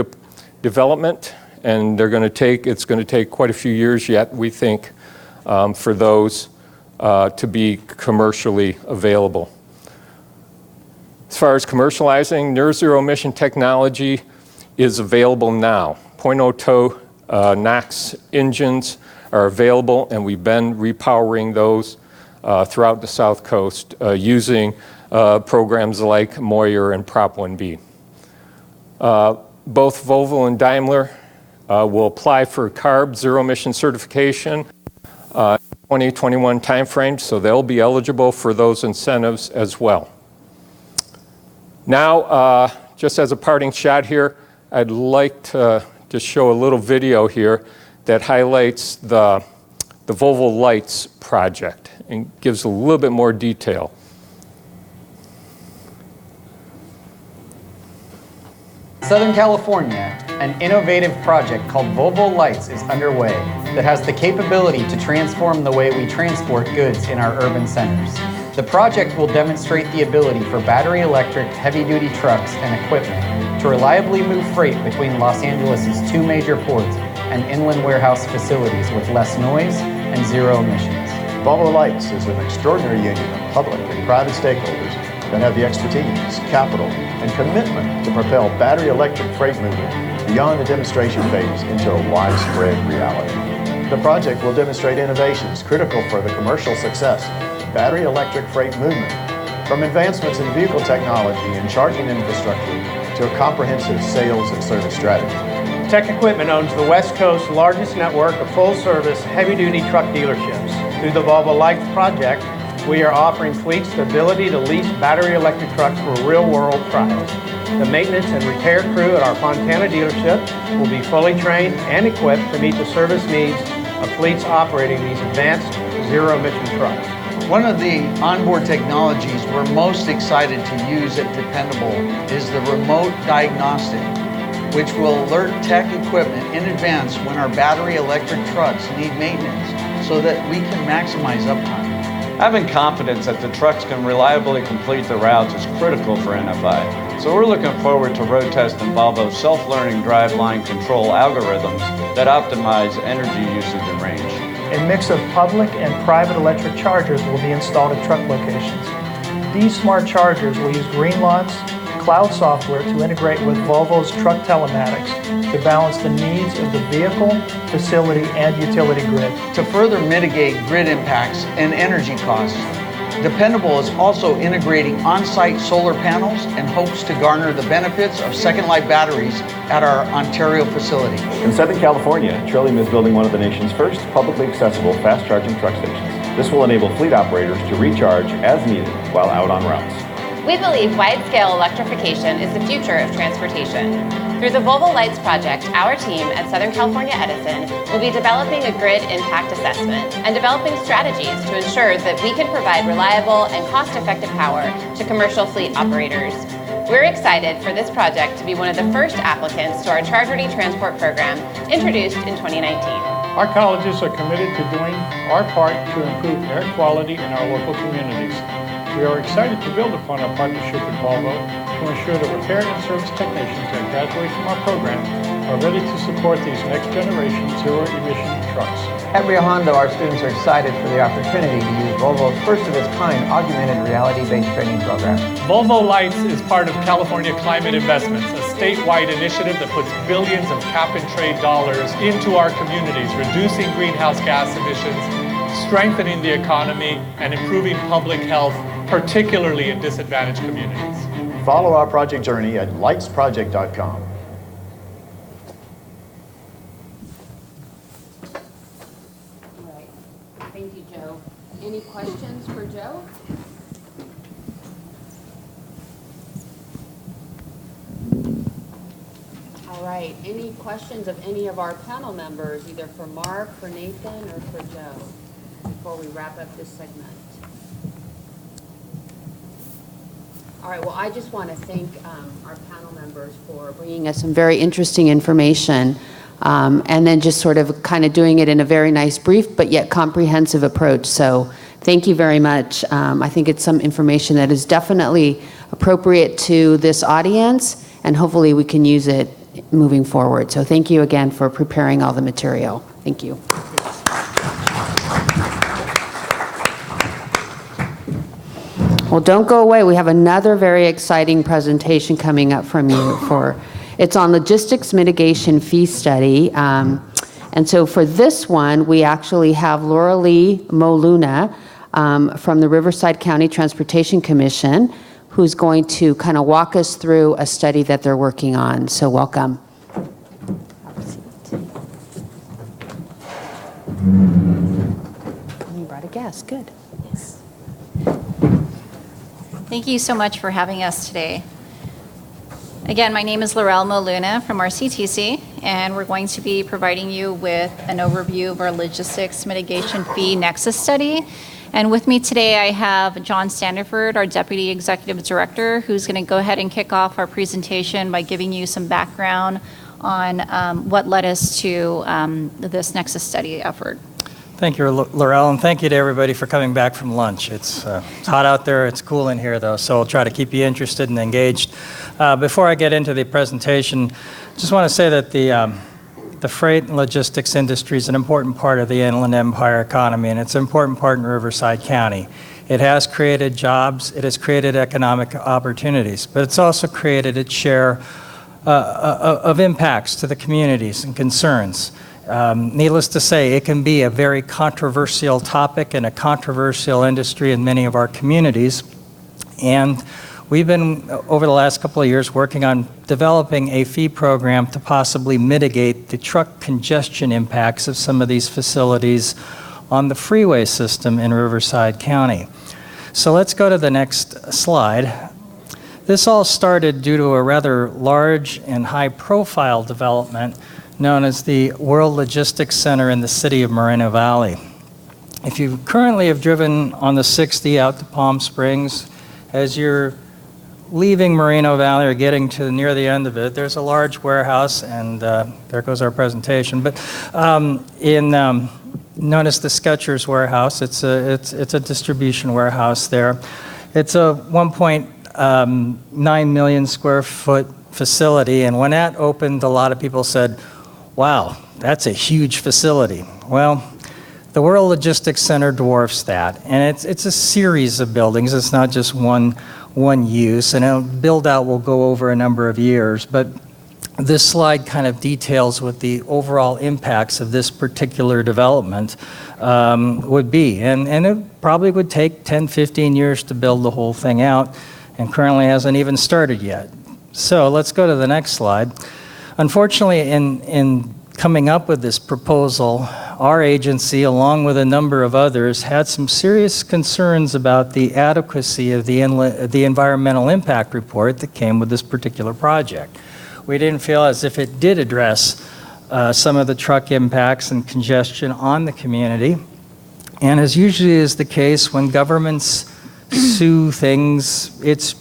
Speaker 5: development, and it's going to take quite a few years yet, we think, for those to be commercially available. As far as commercializing, near-zero emission technology is available now. 0.02 NOx engines are available, and we've been repowering those throughout the South Coast using programs like Moyer and Prop 1B. Both Volvo and Daimler will apply for CARB zero-emission certification 2021 timeframe, so they'll be eligible for those incentives as well. Now, just as a parting shot here, I'd like to just show a little video here that highlights the Volvo Lights project and gives a little bit more detail.
Speaker 6: Southern California, an innovative project called Volvo Lights is underway that has the capability to transform the way we transport goods in our urban centers. The project will demonstrate the ability for battery electric heavy-duty trucks and equipment to reliably move freight between Los Angeles' two major ports and inland warehouse facilities with less noise and zero emissions.
Speaker 7: Volvo Lights is an extraordinary union of public and private stakeholders that have the expertise, capital, and commitment to propel battery electric freight movement beyond the demonstration phase into a widespread reality. The project will demonstrate innovations critical for the commercial success of battery electric freight movement, from advancements in vehicle technology and charging infrastructure to a comprehensive sales and service strategy.
Speaker 8: Tech Equipment owns the West Coast's largest network of full-service heavy-duty truck dealerships. Through the Volvo Lights project, we are offering fleets the ability to lease battery electric trucks for real-world trials. The maintenance and repair crew at our Fontana dealership will be fully trained and equipped to meet the service needs of fleets operating these advanced zero-emission trucks.
Speaker 9: One of the onboard technologies we're most excited to use at Dependable is the remote diagnostic, which will alert tech equipment in advance when our battery electric trucks need maintenance so that we can maximize uptime.
Speaker 10: Having confidence that the trucks can reliably complete the routes is critical for NFI. So we're looking forward to road testing Volvo's self-learning driveline control algorithms that optimize energy usage and range.
Speaker 11: A mix of public and private electric chargers will be installed at truck locations. These smart chargers will use Greenlawn's cloud software to integrate with Volvo's truck telematics to balance the needs of the vehicle, facility, and utility grid.
Speaker 9: To further mitigate grid impacts and energy costs, Dependable is also integrating on-site solar panels and hopes to garner the benefits of Second Life batteries at our Ontario facility.
Speaker 12: In Southern California, Trillium is building one of the nation's first publicly accessible fast-charging truck stations. This will enable fleet operators to recharge as needed while out on routes.
Speaker 13: We believe wide-scale electrification is the future of transportation. Through the Volvo Lights project, our team at Southern California Edison will be developing a grid impact assessment and developing strategies to ensure that we can provide reliable and cost-effective power to commercial fleet operators. We're excited for this project to be one of the first applicants to our Charge Ready Transport program introduced in 2019.
Speaker 14: Our colleges are committed to doing our part to improve air quality in our local communities. We are excited to build upon our partnership with Volvo to ensure that repair and service technicians that graduate from our program are ready to support these next-generation zero-emission trucks.
Speaker 6: At Rio Hondo, our students are excited for the opportunity to use Volvo's first-of-its-kind augmented reality-based training program.
Speaker 15: Volvo Lights is part of California Climate Investments, a statewide initiative that puts billions of cap-and-trade dollars into our communities, reducing greenhouse gas emissions, strengthening the economy, and improving public health, particularly in disadvantaged communities.
Speaker 7: Follow our project journey at lightsproject.com.
Speaker 1: All right. Thank you, Joe. Any questions for Joe? All right. Any questions of any of our panel members, either for Mark, for Nathan, or for Joe, before we wrap up this segment? All right, well, I just want to thank our panel members for bringing us some very interesting information, and then just sort of kind of doing it in a very nice, brief, but yet comprehensive approach. So thank you very much. I think it's some information that is definitely appropriate to this audience, and hopefully we can use it moving forward. So thank you again for preparing all the material. Thank you. Well, don't go away. We have another very exciting presentation coming up from you. It's on logistics mitigation fee study. And so for this one, we actually have Laura Lee Moluna from the Riverside County Transportation Commission, who's going to kind of walk us through a study that they're working on. So welcome. You brought a guest. Good.
Speaker 16: Yes. Thank you so much for having us today. Again, my name is Laurel Moluna from RCTC, and we're going to be providing you with an overview of our logistics mitigation fee nexus study. And with me today, I have John Standiford, our Deputy Executive Director, who's going to go ahead and kick off our presentation by giving you some background on what led us to this nexus study effort.
Speaker 17: Thank you, Laurel, and thank you to everybody for coming back from lunch. It's hot out there. It's cool in here, though, so I'll try to keep you interested and engaged. Before I get into the presentation, just want to say that the freight and logistics industry is an important part of the Inland Empire economy, and it's an important part in Riverside County. It has created jobs. It has created economic opportunities, but it's also created its share of impacts to the communities and concerns. Needless to say, it can be a very controversial topic and a controversial industry in many of our communities. And we've been, over the last couple of years, working on developing a fee program to possibly mitigate the truck congestion impacts of some of these facilities on the freeway system in Riverside County. So let's go to the next slide. This all started due to a rather large and high-profile development known as the World Logistics Center in the city of Moreno Valley. If you currently have driven on the 60 out to Palm Springs, as you're leaving Moreno Valley or getting to near the end of it, there's a large warehouse, and there goes our presentation. But known as the Skechers warehouse, it's a distribution warehouse there. It's a 1.9 million square foot facility, and when that opened, a lot of people said, wow, that's a huge facility. Well, the World Logistics Center dwarfs that, and it's a series of buildings. It's not just one use, and build out will go over a number of years, but this slide kind of details what the overall impacts of this particular development would be, and it probably would take 10, 15 years to build the whole thing out, and currently hasn't even started yet. So let's go to the next slide. Unfortunately, in coming up with this proposal, our agency, along with a number of others, had some serious concerns about the adequacy of the environmental impact report that came with this particular project. We didn't feel as if it did address some of the truck impacts and congestion on the community. And as usually is the case when governments sue things, it's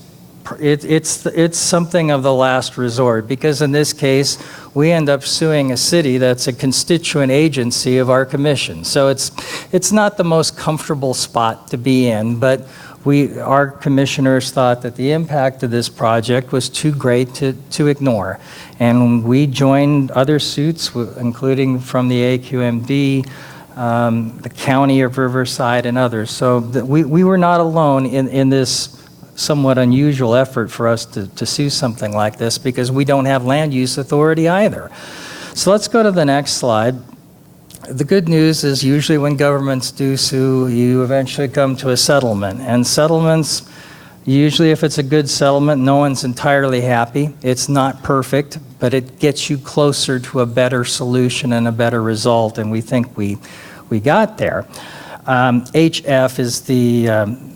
Speaker 17: something of the last resort, because in this case, we end up suing a city that's a constituent agency of our commission. So it's not the most comfortable spot to be in, but our commissioners thought that the impact of this project was too great to ignore. And we joined other suits, including from the AQMD, the County of Riverside, and others. So we were not alone in this somewhat unusual effort for us to sue something like this, because we don't have land use authority either. So let's go to the next slide. The good news is usually when governments do sue, you eventually come to a settlement. And settlements, usually if it's a good settlement, no one's entirely happy. It's not perfect, but it gets you closer to a better solution and a better result, and we think we got there. HF is the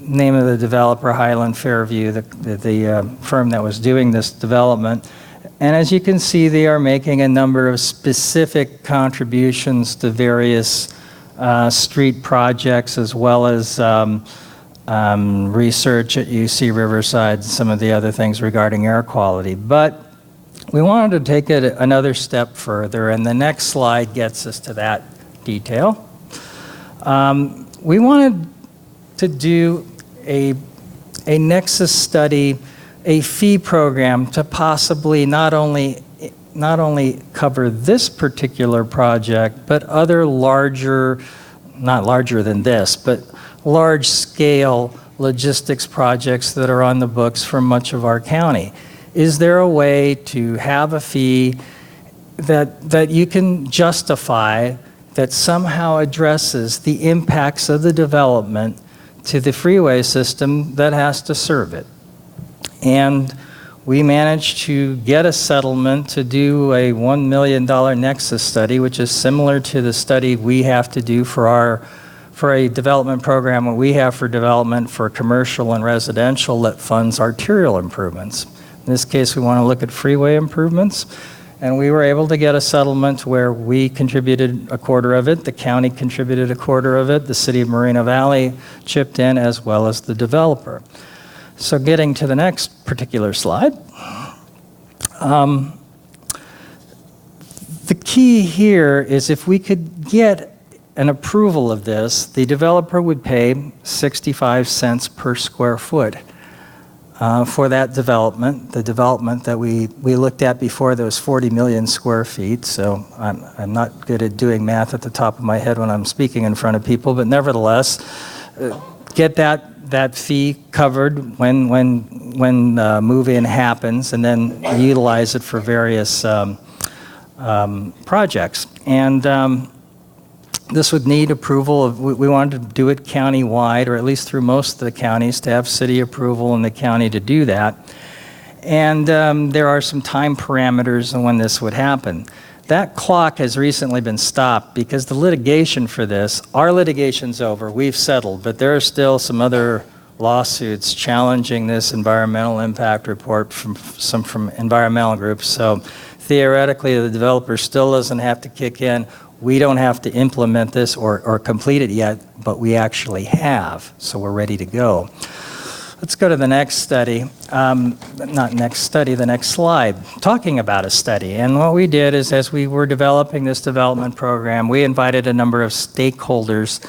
Speaker 17: name of the developer, Highland Fairview, the firm that was doing this development. And as you can see, they are making a number of specific contributions to various street projects, as well as research at UC Riverside, some of the other things regarding air quality. But we wanted to take it another step further, and the next slide gets us to that detail. We wanted to do a nexus study, a fee program to possibly not only cover this particular project, but other larger, not larger than this, but large-scale logistics projects that are on the books for much of our county. Is there a way to have a fee that you can justify that somehow addresses the impacts of the development to the freeway system that has to serve it? And we managed to get a settlement to do a $1 million nexus study, which is similar to the study we have to do for a development program that we have for development for commercial and residential that funds arterial improvements. In this case, we want to look at freeway improvements, and we were able to get a settlement where we contributed a quarter of it, the county contributed a quarter of it, the city of Moreno Valley chipped in, as well as the developer. So getting to the next particular slide. The key here is if we could get an approval of this, the developer would pay 65 cents per square foot for that development. The development that we looked at before, those 40 million square feet. So I'm not good at doing math at the top of my head when I'm speaking in front of people, but nevertheless, get that fee covered when move-in happens, and then utilize it for various projects. And this would need approval we wanted to do it county-wide, or at least through most of the counties, to have city approval in the county to do that. And there are some time parameters on when this would happen. That clock has recently been stopped because the litigation for this, our litigation's over, we've settled, but there are still some other lawsuits challenging this environmental impact report from environmental groups. So theoretically, the developer still doesn't have to kick in. We don't have to implement this or complete it yet, but we actually have, so we're ready to go. Let's go to the next study. Not next study, the next slide. Talking about a study. And what we did is, as we were developing this development program, we invited a number of stakeholders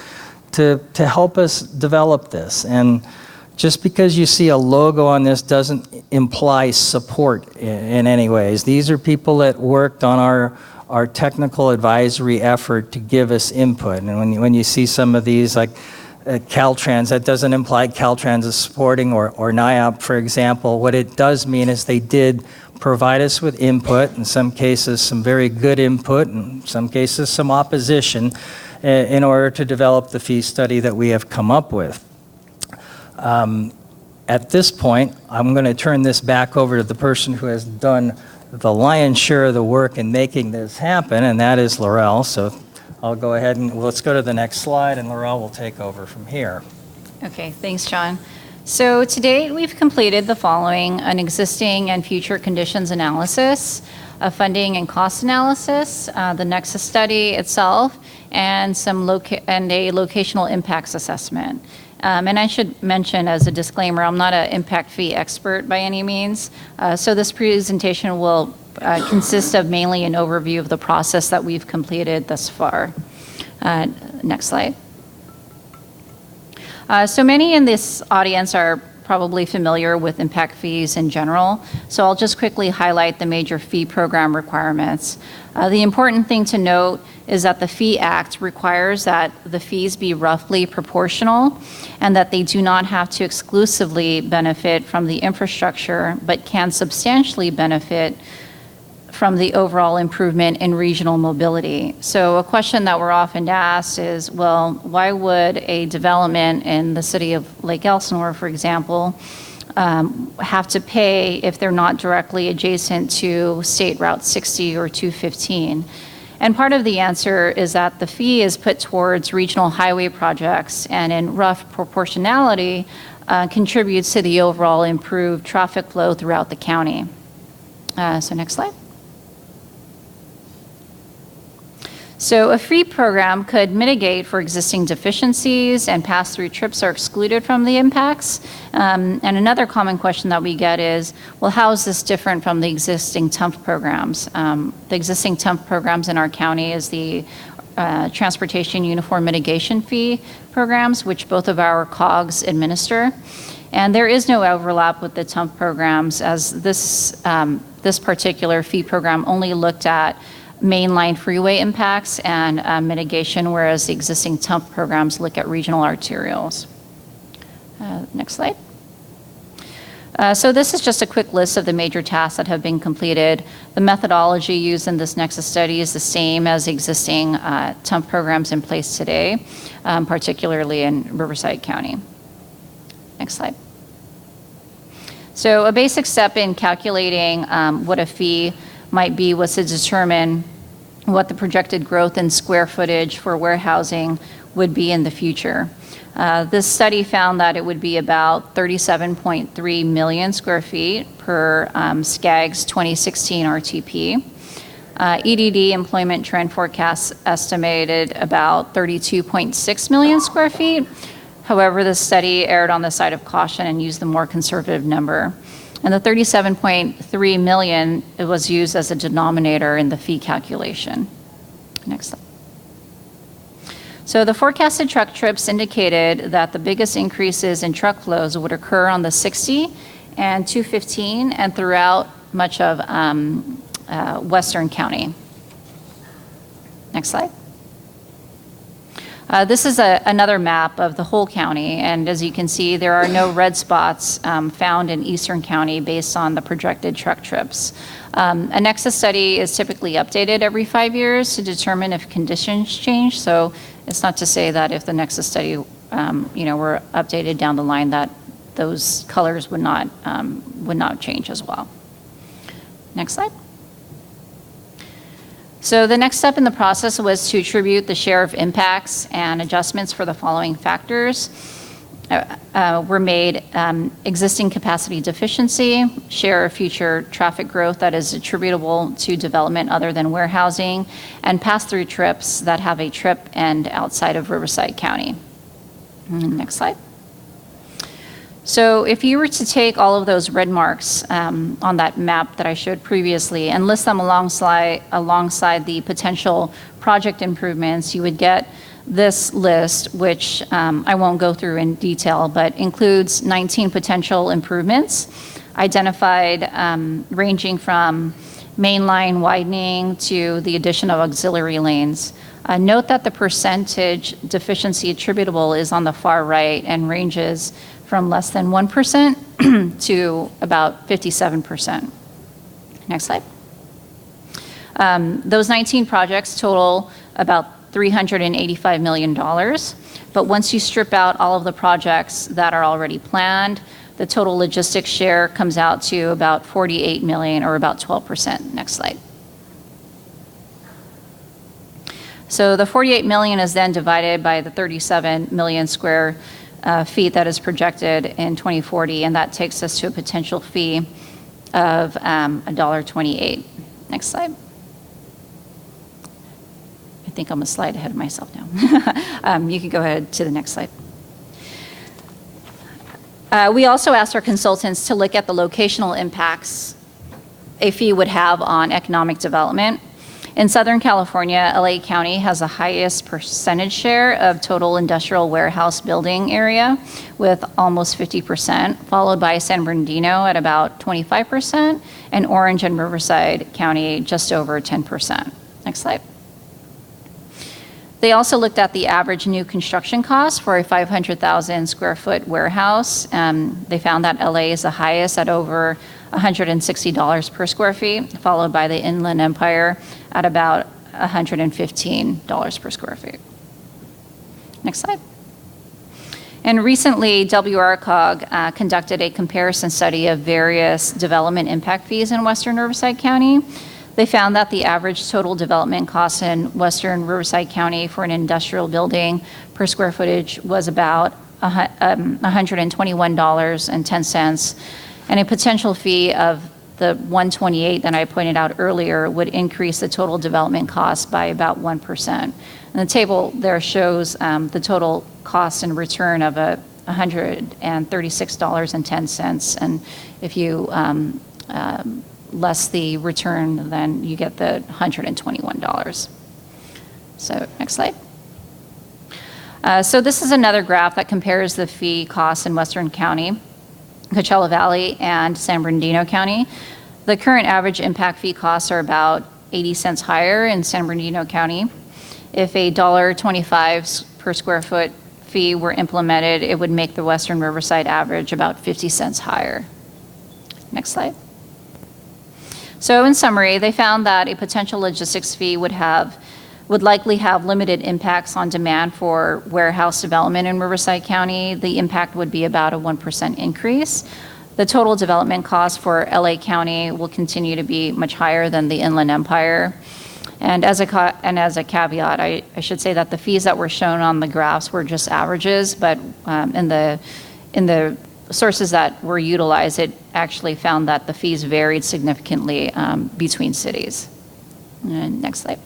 Speaker 17: to help us develop this. And just because you see a logo on this doesn't imply support in any ways. These are people that worked on our technical advisory effort to give us input. And when you see some of these, like Caltrans, that doesn't imply Caltrans is supporting, or NIOP, for example. What it does mean is they did provide us with input, in some cases some very good input, in some cases some opposition, in order to develop the fee study that we have come up with. At this point, I'm going to turn this back over to the person who has done the lion's share of the work in making this happen, and that is Laurel. So I'll go ahead and let's go to the next slide, and Laurel will take over from here.
Speaker 16: Okay, thanks, John. So to date, we've completed the following: an existing and future conditions analysis, a funding and cost analysis, the Nexus study itself, and a locational impacts assessment. And I should mention as a disclaimer, I'm not an impact fee expert by any means. So this presentation will consist of mainly an overview of the process that we've completed thus far. Next slide. So many in this audience are probably familiar with impact fees in general. So I'll just quickly highlight the major fee program requirements. The important thing to note is that the Fee Act requires that the fees be roughly proportional and that they do not have to exclusively benefit from the infrastructure, but can substantially benefit from the overall improvement in regional mobility. So a question that we're often asked is, well, why would a development in the city of Lake Elsinore, for example, have to pay if they're not directly adjacent to State Route 60 or 215? And part of the answer is that the fee is put towards regional highway projects, and in rough proportionality contributes to the overall improved traffic flow throughout the county. So next slide. So a fee program could mitigate for existing deficiencies, and pass-through trips are excluded from the impacts. And another common question that we get is, well, how is this different from the existing TUMF programs? The existing TUMF programs in our county is the Transportation Uniform Mitigation Fee programs, which both of our COGs administer. And there is no overlap with the TUMF programs, as this particular fee program only looked at mainline freeway impacts and mitigation, whereas the existing TUMF programs look at regional arterials. Next slide. So this is just a quick list of the major tasks that have been completed. The methodology used in this Nexus study is the same as existing TUMF programs in place today, particularly in Riverside County. Next slide. So a basic step in calculating what a fee might be was to determine what the projected growth in square footage for warehousing would be in the future. This study found that it would be about 37.3 million square feet per SCAG's 2016 RTP. EDD employment trend forecasts estimated about 32.6 million square feet. However, the study erred on the side of caution and used the more conservative number. And the 37.3 million was used as a denominator in the fee calculation. Next slide. So the forecasted truck trips indicated that the biggest increases in truck flows would occur on the 60 and 215 and throughout much of Western County. Next slide. This is another map of the whole county, and as you can see, there are no red spots found in Eastern County based on the projected truck trips. A Nexus study is typically updated every 5 years to determine if conditions change, so it's not to say that if the Nexus study were updated down the line that those colors would not change as well. Next slide. So the next step in the process was to attribute the share of impacts and adjustments for the following factors. Were made existing capacity deficiency, share of future traffic growth that is attributable to development other than warehousing, and pass-through trips that have a trip end outside of Riverside County. Next slide. So if you were to take all of those red marks on that map that I showed previously and list them alongside the potential project improvements, you would get this list, which I won't go through in detail, but includes 19 potential improvements identified ranging from mainline widening to the addition of auxiliary lanes. Note that the percentage deficiency attributable is on the far right and ranges from less than 1% to about 57%. Next slide. Those 19 projects total about $385 million, but once you strip out all of the projects that are already planned, the total logistics share comes out to about 48 million, or about 12%. Next slide. So the 48 million is then divided by the 37 million square feet that is projected in 2040, and that takes us to a potential fee of $1.28. Next slide. I think I'm a slide ahead of myself now. You can go ahead to the next slide. We also asked our consultants to look at the locational impacts a fee would have on economic development. In Southern California, LA County has the highest percentage share of total industrial warehouse building area with almost 50%, followed by San Bernardino at about 25%, and Orange and Riverside County just over 10%. Next slide. They also looked at the average new construction cost for a 500,000 square foot warehouse. They found that LA is the highest at over $160 per square feet, followed by the Inland Empire at about $115 per square feet. Next slide. And recently, WRCOG conducted a comparison study of various development impact fees in Western Riverside County. They found that the average total development cost in Western Riverside County for an industrial building per square footage was about $121.10, and a potential fee of the 128 that I pointed out earlier would increase the total development cost by about 1%. And the table there shows the total cost and return of $136.10. And if you less the return, then you get the $121. So next slide. So this is another graph that compares the fee costs in Western County, Coachella Valley, and San Bernardino County. The current average impact fee costs are about 80 cents higher in San Bernardino County. If a $1.25 per square foot fee were implemented, it would make the Western Riverside average about 50 cents higher. Next slide. So in summary, they found that a potential logistics fee would likely have limited impacts on demand for warehouse development in Riverside County. The impact would be about a 1% increase. The total development cost for LA County will continue to be much higher than the Inland Empire. And as a caveat, I should say that the fees that were shown on the graphs were just averages, but in the sources that were utilized, it actually found that the fees varied significantly between cities. And next slide.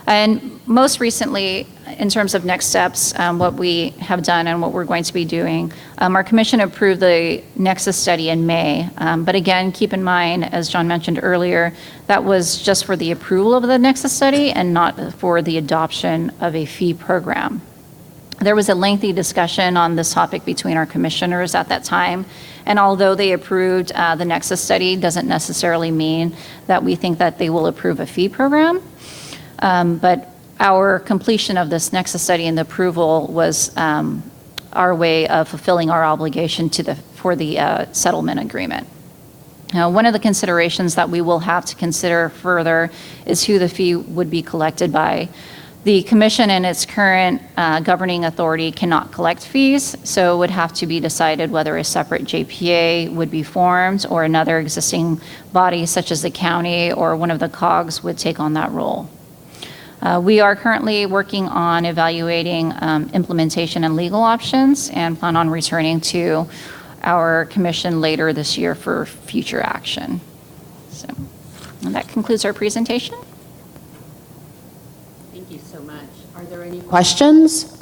Speaker 16: And most recently, in terms of next steps, what we have done and what we're going to be doing, our commission approved the Nexus study in May. But again, keep in mind, as John mentioned earlier, that was just for the approval of the Nexus study and not for the adoption of a fee program. There was a lengthy discussion on this topic between our commissioners at that time. And although they approved the Nexus study, doesn't necessarily mean that we think that they will approve a fee program. But our completion of this Nexus study and the approval was our way of fulfilling our obligation for the settlement agreement. Now, one of the considerations that we will have to consider further is who the fee would be collected by. The commission and its current governing authority cannot collect fees, so it would have to be decided whether a separate JPA would be formed or another existing body such as the county or one of the COGs would take on that role. We are currently working on evaluating implementation and legal options and plan on returning to our commission later this year for future action. So, and that concludes our presentation.
Speaker 1: Thank you so much. Are there any questions?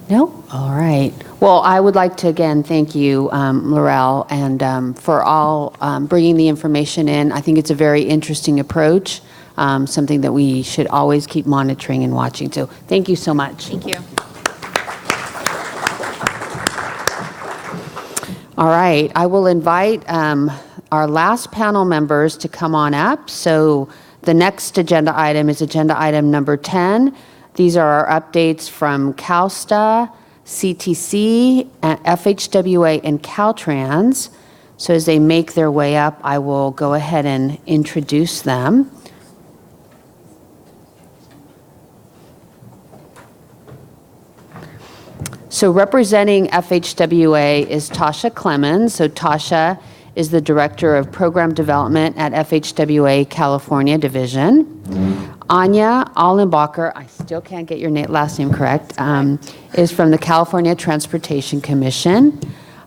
Speaker 1: No? All right. Well, I would like to again thank you, Laurel, and for all bringing the information in. I think it's a very interesting approach, something that we should always keep monitoring and watching. So thank you so much.
Speaker 16: Thank you.
Speaker 1: All right. I will invite our last panel members to come on up. So the next agenda item is agenda item number 10. These are our updates from CalSTA, CTC, FHWA, and Caltrans. So as they make their way up, I will go ahead and introduce them. So representing FHWA is Tasha Clemens. So Tasha is the Director of Program Development at FHWA California Division. Anya Allenbacher, I still can't get your last name correct, is from the California Transportation Commission.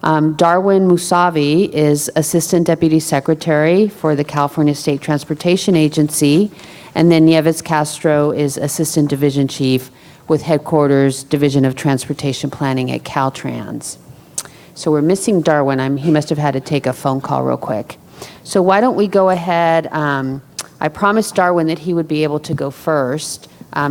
Speaker 1: Darwin Musavi is Assistant Deputy Secretary for the California State Transportation Agency. And then Nieves Castro is Assistant Division Chief with Headquarters Division of Transportation Planning at Caltrans. So we're missing Darwin. He must have had to take a phone call real quick. So why don't we go ahead. I promised Darwin that he would be able to go first.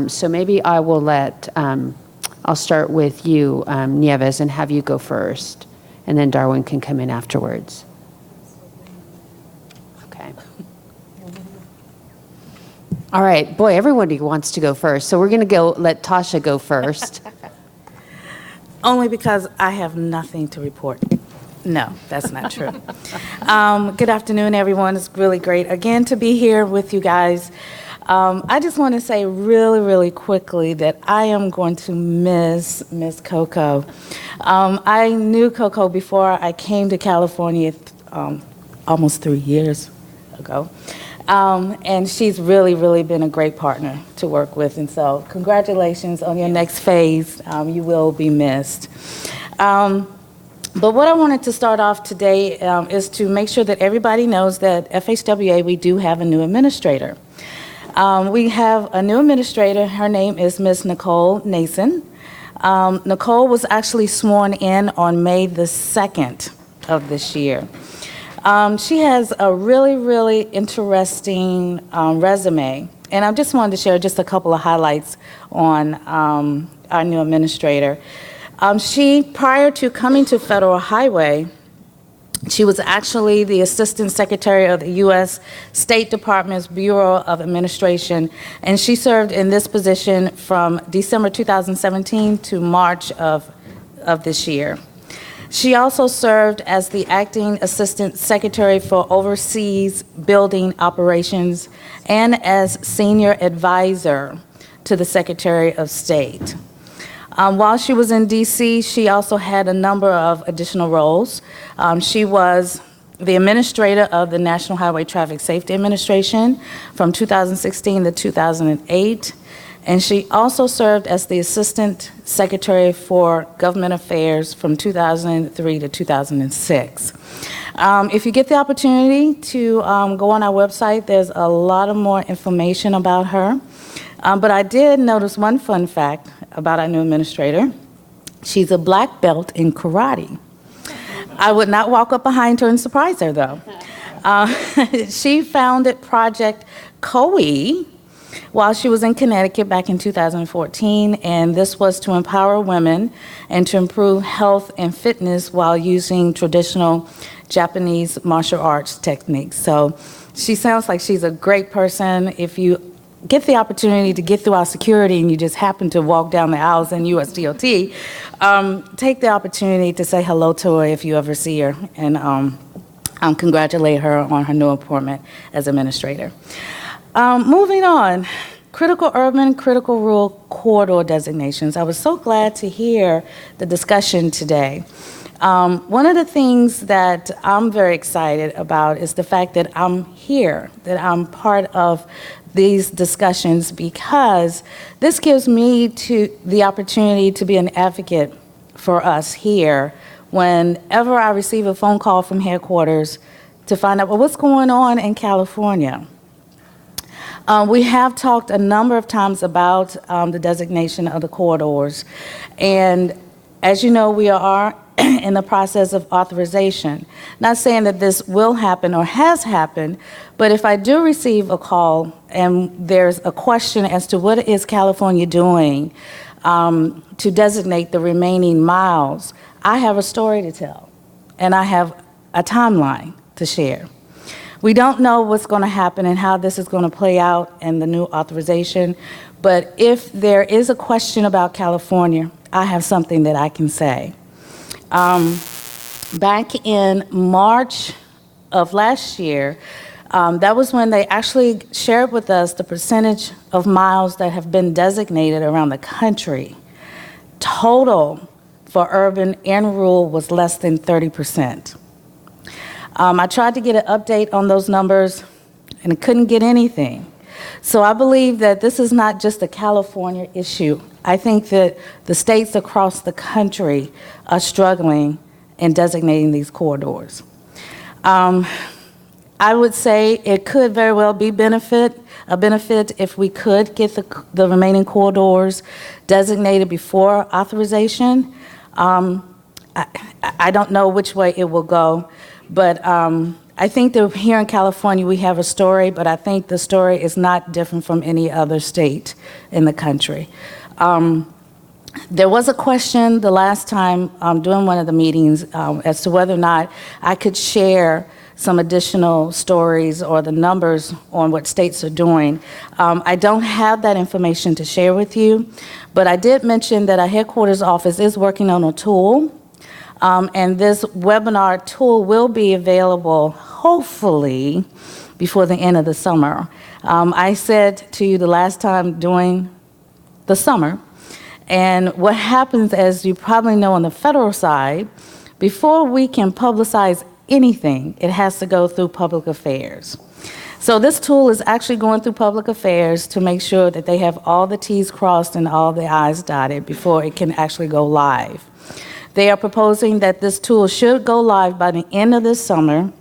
Speaker 1: So maybe I will I'll start with you, Nieves, and have you go first. And then Darwin can come in afterwards. Okay. All right. Boy, everybody wants to go first. So we're going to let Tasha go first.
Speaker 18: Only because I have nothing to report. No, that's not true. Good afternoon, everyone. It's really great, again, to be here with you guys. I just want to say really, really quickly that I am going to miss Miss Coco. I knew Coco before I came to California almost 3 years ago. And she's really, really been a great partner to work with. And so congratulations on your next phase. You will be missed. But what I wanted to start off today is to make sure that everybody knows that FHWA, we do have a new administrator. We have a new administrator. Her name is Ms. Nicole Nason. Nicole was actually sworn in on May the 2nd of this year. She has a really, really interesting resume, and I just wanted to share just a couple of highlights on our new administrator. She, prior to coming to Federal Highway, she was actually the Assistant Secretary of the U.S. State Department's Bureau of Administration, and she served in this position from December 2017 to March of this year. She also served as the Acting Assistant Secretary for Overseas Building Operations and as Senior Advisor to the Secretary of State. While she was in D.C., she also had a number of additional roles. She was the administrator of the National Highway Traffic Safety Administration from 2016 to 2008, and she also served as the Assistant Secretary for Government Affairs from 2003 to 2006. If you get the opportunity to go on our website, there's a lot of more information about her. But I did notice one fun fact about our new administrator. She's a black belt in karate. I would not walk up behind her and surprise her, though. She founded Project COE while she was in Connecticut back in 2014, and this was to empower women and to improve health and fitness while using traditional Japanese martial arts techniques. So she sounds like she's a great person. If you get the opportunity to get through our security and you just happen to walk down the aisles in USDOT, take the opportunity to say hello to her if you ever see her, and congratulate her on her new appointment as administrator. Moving on, critical urban, critical rural corridor designations. I was so glad to hear the discussion today. One of the things that I'm very excited about is the fact that I'm here, that I'm part of these discussions, because this gives me the opportunity to be an advocate for us here whenever I receive a phone call from headquarters to find out, well, what's going on in California. We have talked a number of times about the designation of the corridors, and as you know, we are in the process of authorization. Not saying that this will happen or has happened, but if I do receive a call and there's a question as to what is California doing to designate the remaining miles, I have a story to tell, and I have a timeline to share. We don't know what's going to happen and how this is going to play out in the new authorization, but if there is a question about California, I have something that I can say. Back in March of last year, that was when they actually shared with us the percentage of miles that have been designated around the country. Total for urban and rural was less than 30%. I tried to get an update on those numbers, and I couldn't get anything. So I believe that this is not just a California issue. I think that the states across the country are struggling in designating these corridors. I would say it could very well be a benefit if we could get the remaining corridors designated before authorization. I don't know which way it will go, but I think that here in California we have a story, but I think the story is not different from any other state in the country. There was a question the last time during one of the meetings as to whether or not I could share some additional stories or the numbers on what states are doing. I don't have that information to share with you, but I did mention that our headquarters office is working on a tool, and this webinar tool will be available hopefully before the end of the summer. I said to you the last time during the summer, and what happens, as you probably know on the federal side, before we can publicize anything, it has to go through public affairs. So this tool is actually going through public affairs to make sure that they have all the T's crossed and all the I's dotted before it can actually go live. They are proposing that this tool should go live by the end of this summer,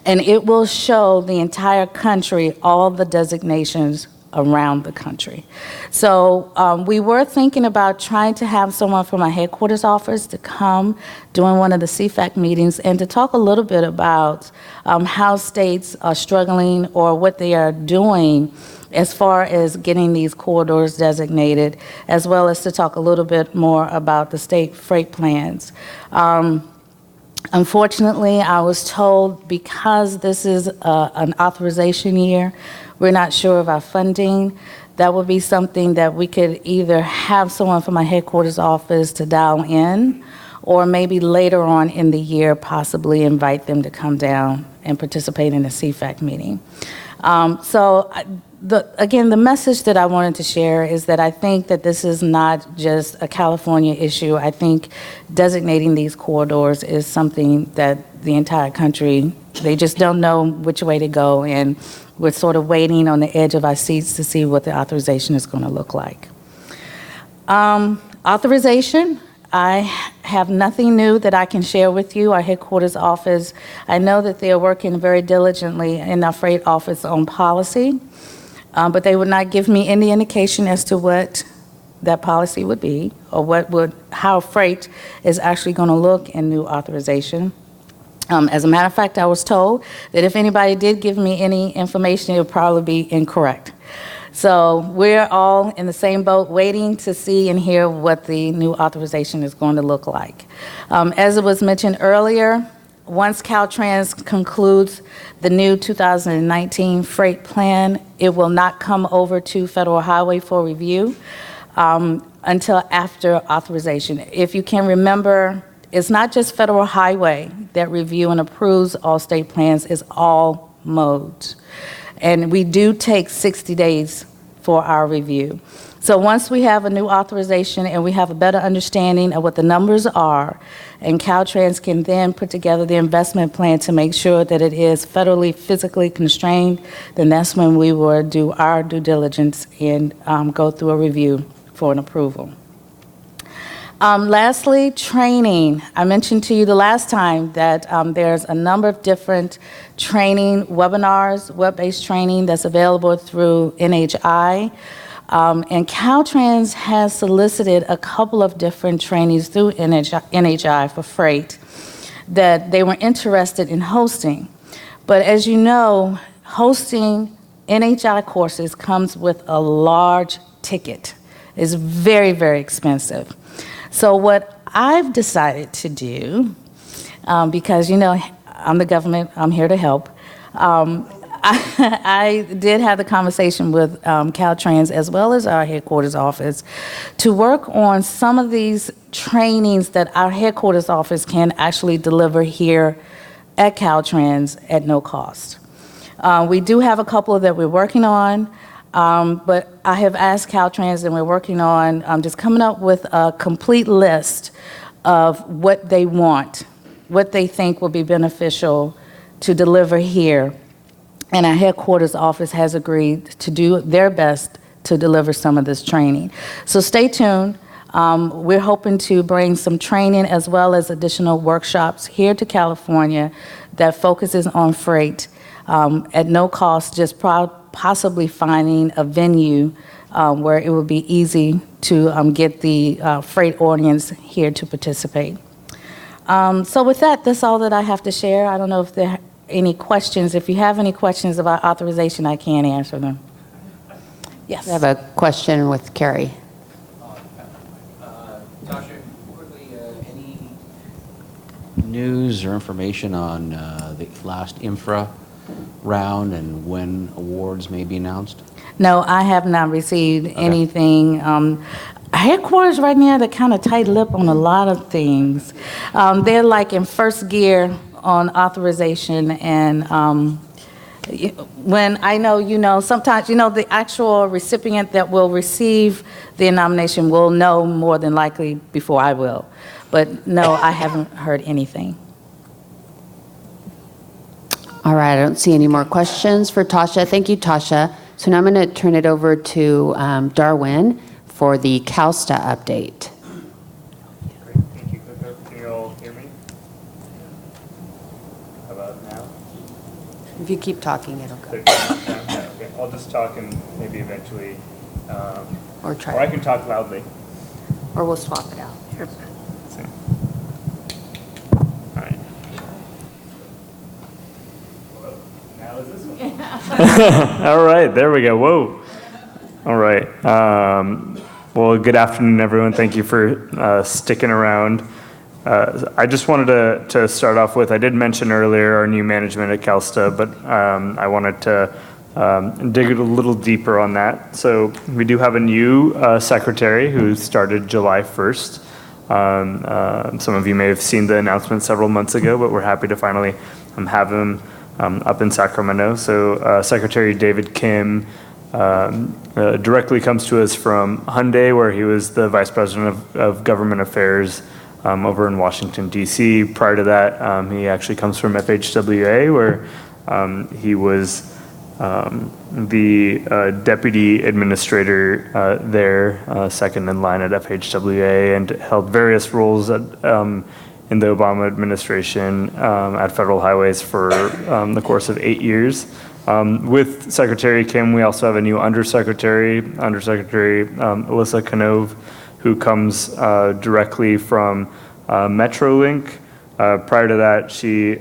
Speaker 18: and it will show the entire country all the designations around the country. So we were thinking about trying to have someone from our headquarters office to come during one of the CFAC meetings and to talk a little bit about how states are struggling or what they are doing as far as getting these corridors designated, as well as to talk a little bit more about the state freight plans. Unfortunately, I was told because this is an authorization year, we're not sure of our funding. That would be something that we could either have someone from my headquarters office to dial in, or maybe later on in the year possibly invite them to come down and participate in the CFAC meeting. Again, the message that I wanted to share is that I think that this is not just a California issue. I think designating these corridors is something that the entire country, they just don't know which way to go, and we're sort of waiting on the edge of our seats to see what the authorization is going to look like. Authorization, I have nothing new that I can share with you. Our headquarters office, I know that they are working very diligently in our freight office on policy. But they would not give me any indication as to what that policy would be or how freight is actually going to look in new authorization. As a matter of fact, I was told that if anybody did give me any information, it would probably be incorrect. So we're all in the same boat, waiting to see and hear what the new authorization is going to look like. As it was mentioned earlier, once Caltrans concludes the new 2019 freight plan, it will not come over to Federal Highway for review until after authorization. If you can remember, it's not just Federal Highway that review and approves all state plans, it's all modes. And we do take 60 days for our review. So once we have a new authorization and we have a better understanding of what the numbers are, and Caltrans can then put together the investment plan to make sure that it is federally physically constrained, then that's when we will do our due diligence and go through a review for an approval. Lastly, training. I mentioned to you the last time that there's a number of different training webinars, web-based training that's available through NHI. And Caltrans has solicited a couple of different trainees through NHI for freight that they were interested in hosting. But as you know, hosting NHI courses comes with a large ticket. It's very, very expensive. So what I've decided to do, because you know I'm the government, I'm here to help, I did have the conversation with Caltrans as well as our headquarters office to work on some of these trainings that our headquarters office can actually deliver here at Caltrans at no cost. We do have a couple that we're working on, but I have asked Caltrans and we're working on just coming up with a complete list of what they want, what they think will be beneficial to deliver here. And our headquarters office has agreed to do their best to deliver some of this training. So stay tuned. We're hoping to bring some training as well as additional workshops here to California that focuses on freight at no cost, just possibly finding a venue where it would be easy to get the freight audience here to participate. So with that, that's all that I have to share. I don't know if there any questions. If you have any questions about authorization, I can answer them. Yes.
Speaker 1: I have a question with Carrie.
Speaker 19: Tasha, quickly, any news or information on the last infra round and when awards may be announced?
Speaker 18: No, I have not received anything. Headquarters right now, they're kind of tight-lipped on a lot of things. They're like in first gear on authorization, and when I know, you know, sometimes, you know, the actual recipient that will receive the nomination will know more than likely before I will. But no, I haven't heard anything.
Speaker 1: All right, I don't see any more questions for Tasha. Thank you, Tasha. So now I'm going to turn it over to Darwin for the CalSTA update.
Speaker 20: Great, thank you, Coco. Can you all hear me? How about now?
Speaker 1: If you keep talking, it'll go.
Speaker 20: Yeah, okay. I'll just talk and maybe eventually,
Speaker 1: Or try.
Speaker 20: or I can talk loudly.
Speaker 1: Or we'll swap it out. Here.
Speaker 20: Let's see. All right. Now is this one? All right, there we go. Whoa. All right. Well, good afternoon, everyone. Thank you for sticking around. I just wanted to start off with, I did mention earlier our new management at CalSTA, but I wanted to dig a little deeper on that. So we do have a new secretary who started July 1st. Some of you may have seen the announcement several months ago, but we're happy to finally have him up in Sacramento. So Secretary David Kim directly comes to us from Hyundai, where he was the Vice President of Government Affairs over in Washington, D.C. Prior to that, he actually comes from FHWA, where he was the deputy administrator there, second in line at FHWA, and held various roles at, in the Obama administration at Federal Highways for the course of 8 years. With Secretary Kim, we also have a new Undersecretary Alyssa Canove, who comes directly from Metrolink. Prior to that, she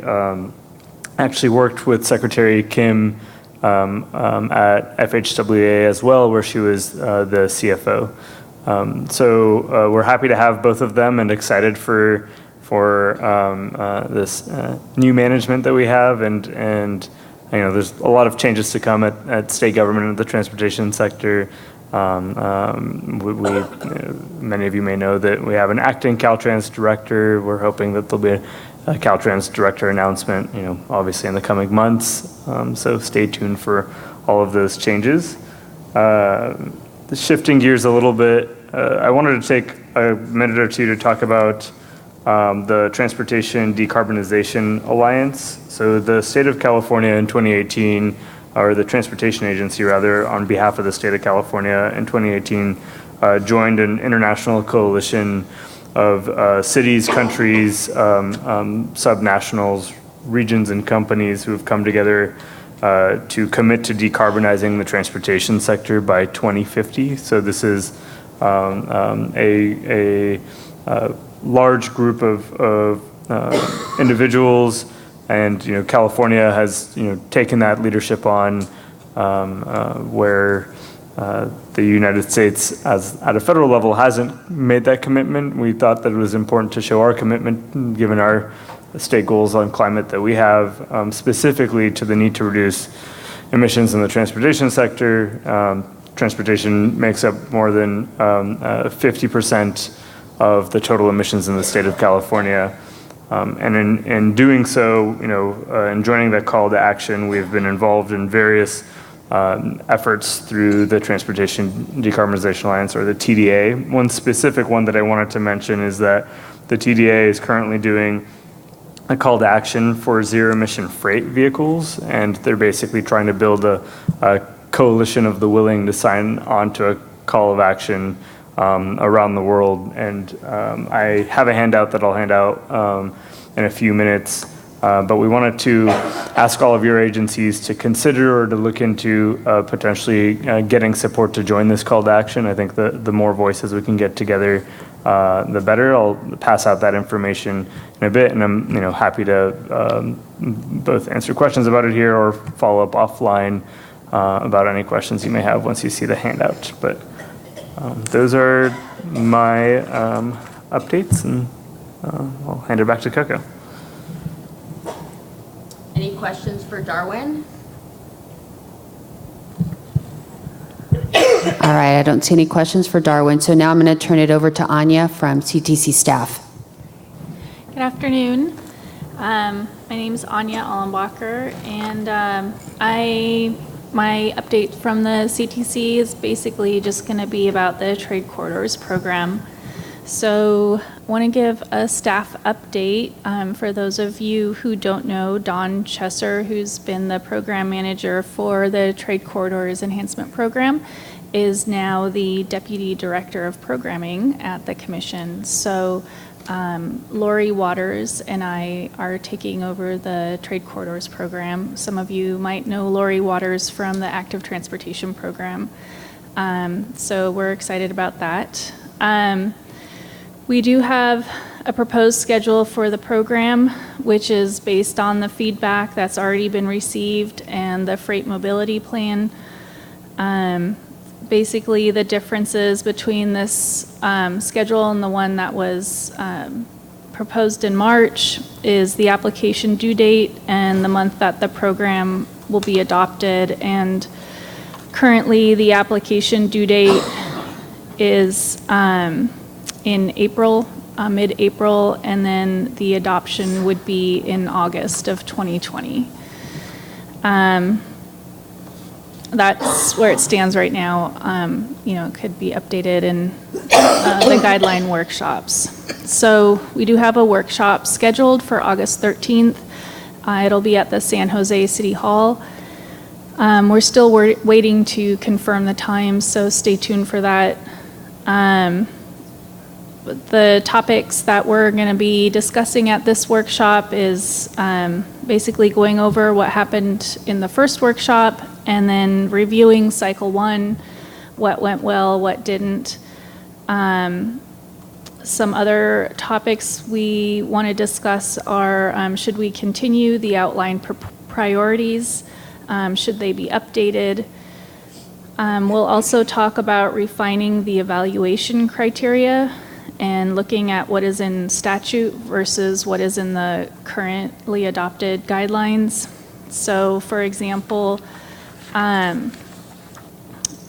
Speaker 20: actually worked with Secretary Kim at FHWA as well, where she was the CFO. So we're happy to have both of them and excited for this new management that we have, and you know, there's a lot of changes to come at state government and the transportation sector. Many of you may know that we have an acting Caltrans director. We're hoping that there'll be a Caltrans director announcement, you know, obviously in the coming months. So stay tuned for all of those changes. Shifting gears a little bit, I wanted to take a minute or two to talk about the Transportation Decarbonization Alliance. So the state of California in 2018, or the Transportation Agency rather, on behalf of the state of California in 2018, joined an international coalition of cities, countries, subnationals, regions, and companies who have come together to commit to decarbonizing the transportation sector by 2050. So this is a large group of individuals, and you know, California has taken that leadership on, where the United States, at a federal level, hasn't made that commitment. We thought that it was important to show our commitment, given our state goals on climate that we have, specifically to the need to reduce emissions in the transportation sector. Transportation makes up more than 50% of the total emissions in the state of California. And in doing so, in joining that call to action, we've been involved in various efforts through the Transportation Decarbonization Alliance, or the TDA. One specific one that I wanted to mention is that the TDA is currently doing a call to action for zero emission freight vehicles, and they're basically trying to build a coalition of the willing to sign on to a call of action around the world. And I have a handout that I'll hand out in a few minutes, but we wanted to ask all of your agencies to consider or to look into potentially getting support to join this call to action. I think the more voices we can get together, the better. I'll pass out that information in a bit, and I'm happy to both answer questions about it here or follow up offline about any questions you may have once you see the handout. But those are my updates, and I'll hand it back to Coco.
Speaker 1: Any questions for Darwin? All right, I don't see any questions for Darwin, so now I'm going to turn it over to Anya from CTC staff.
Speaker 21: Good afternoon. My name is Anya Allenbacher, and my update from the CTC is basically just going to be about the Trade Corridors program. So I want to give a staff update. For those of you who don't know, Don Chesser, who's been the program manager for the Trade Corridors Enhancement Program, is now the Deputy Director of Programming at the Commission. So Lori Waters and I are taking over the Trade Corridors Program. Some of you might know Lori Waters from the Active Transportation Program. So we're excited about that. We do have a proposed schedule for the program, which is based on the feedback that's already been received and the freight mobility plan. Basically, the differences between this schedule and the one that was proposed in March is the application due date and the month that the program will be adopted. And currently, the application due date is in April, mid-April, and then the adoption would be in August of 2020. That's where it stands right now. It could be updated in the guideline workshops. So we do have a workshop scheduled for August 13th. It'll be at the San Jose City Hall. We're still waiting to confirm the time, so stay tuned for that. The topics that we're going to be discussing at this workshop is basically going over what happened in the first workshop and then reviewing cycle 1, what went well, what didn't. Some other topics we want to discuss are should we continue the outlined priorities? Should they be updated? We'll also talk about refining the evaluation criteria and looking at what is in statute versus what is in the currently adopted guidelines. So, for example,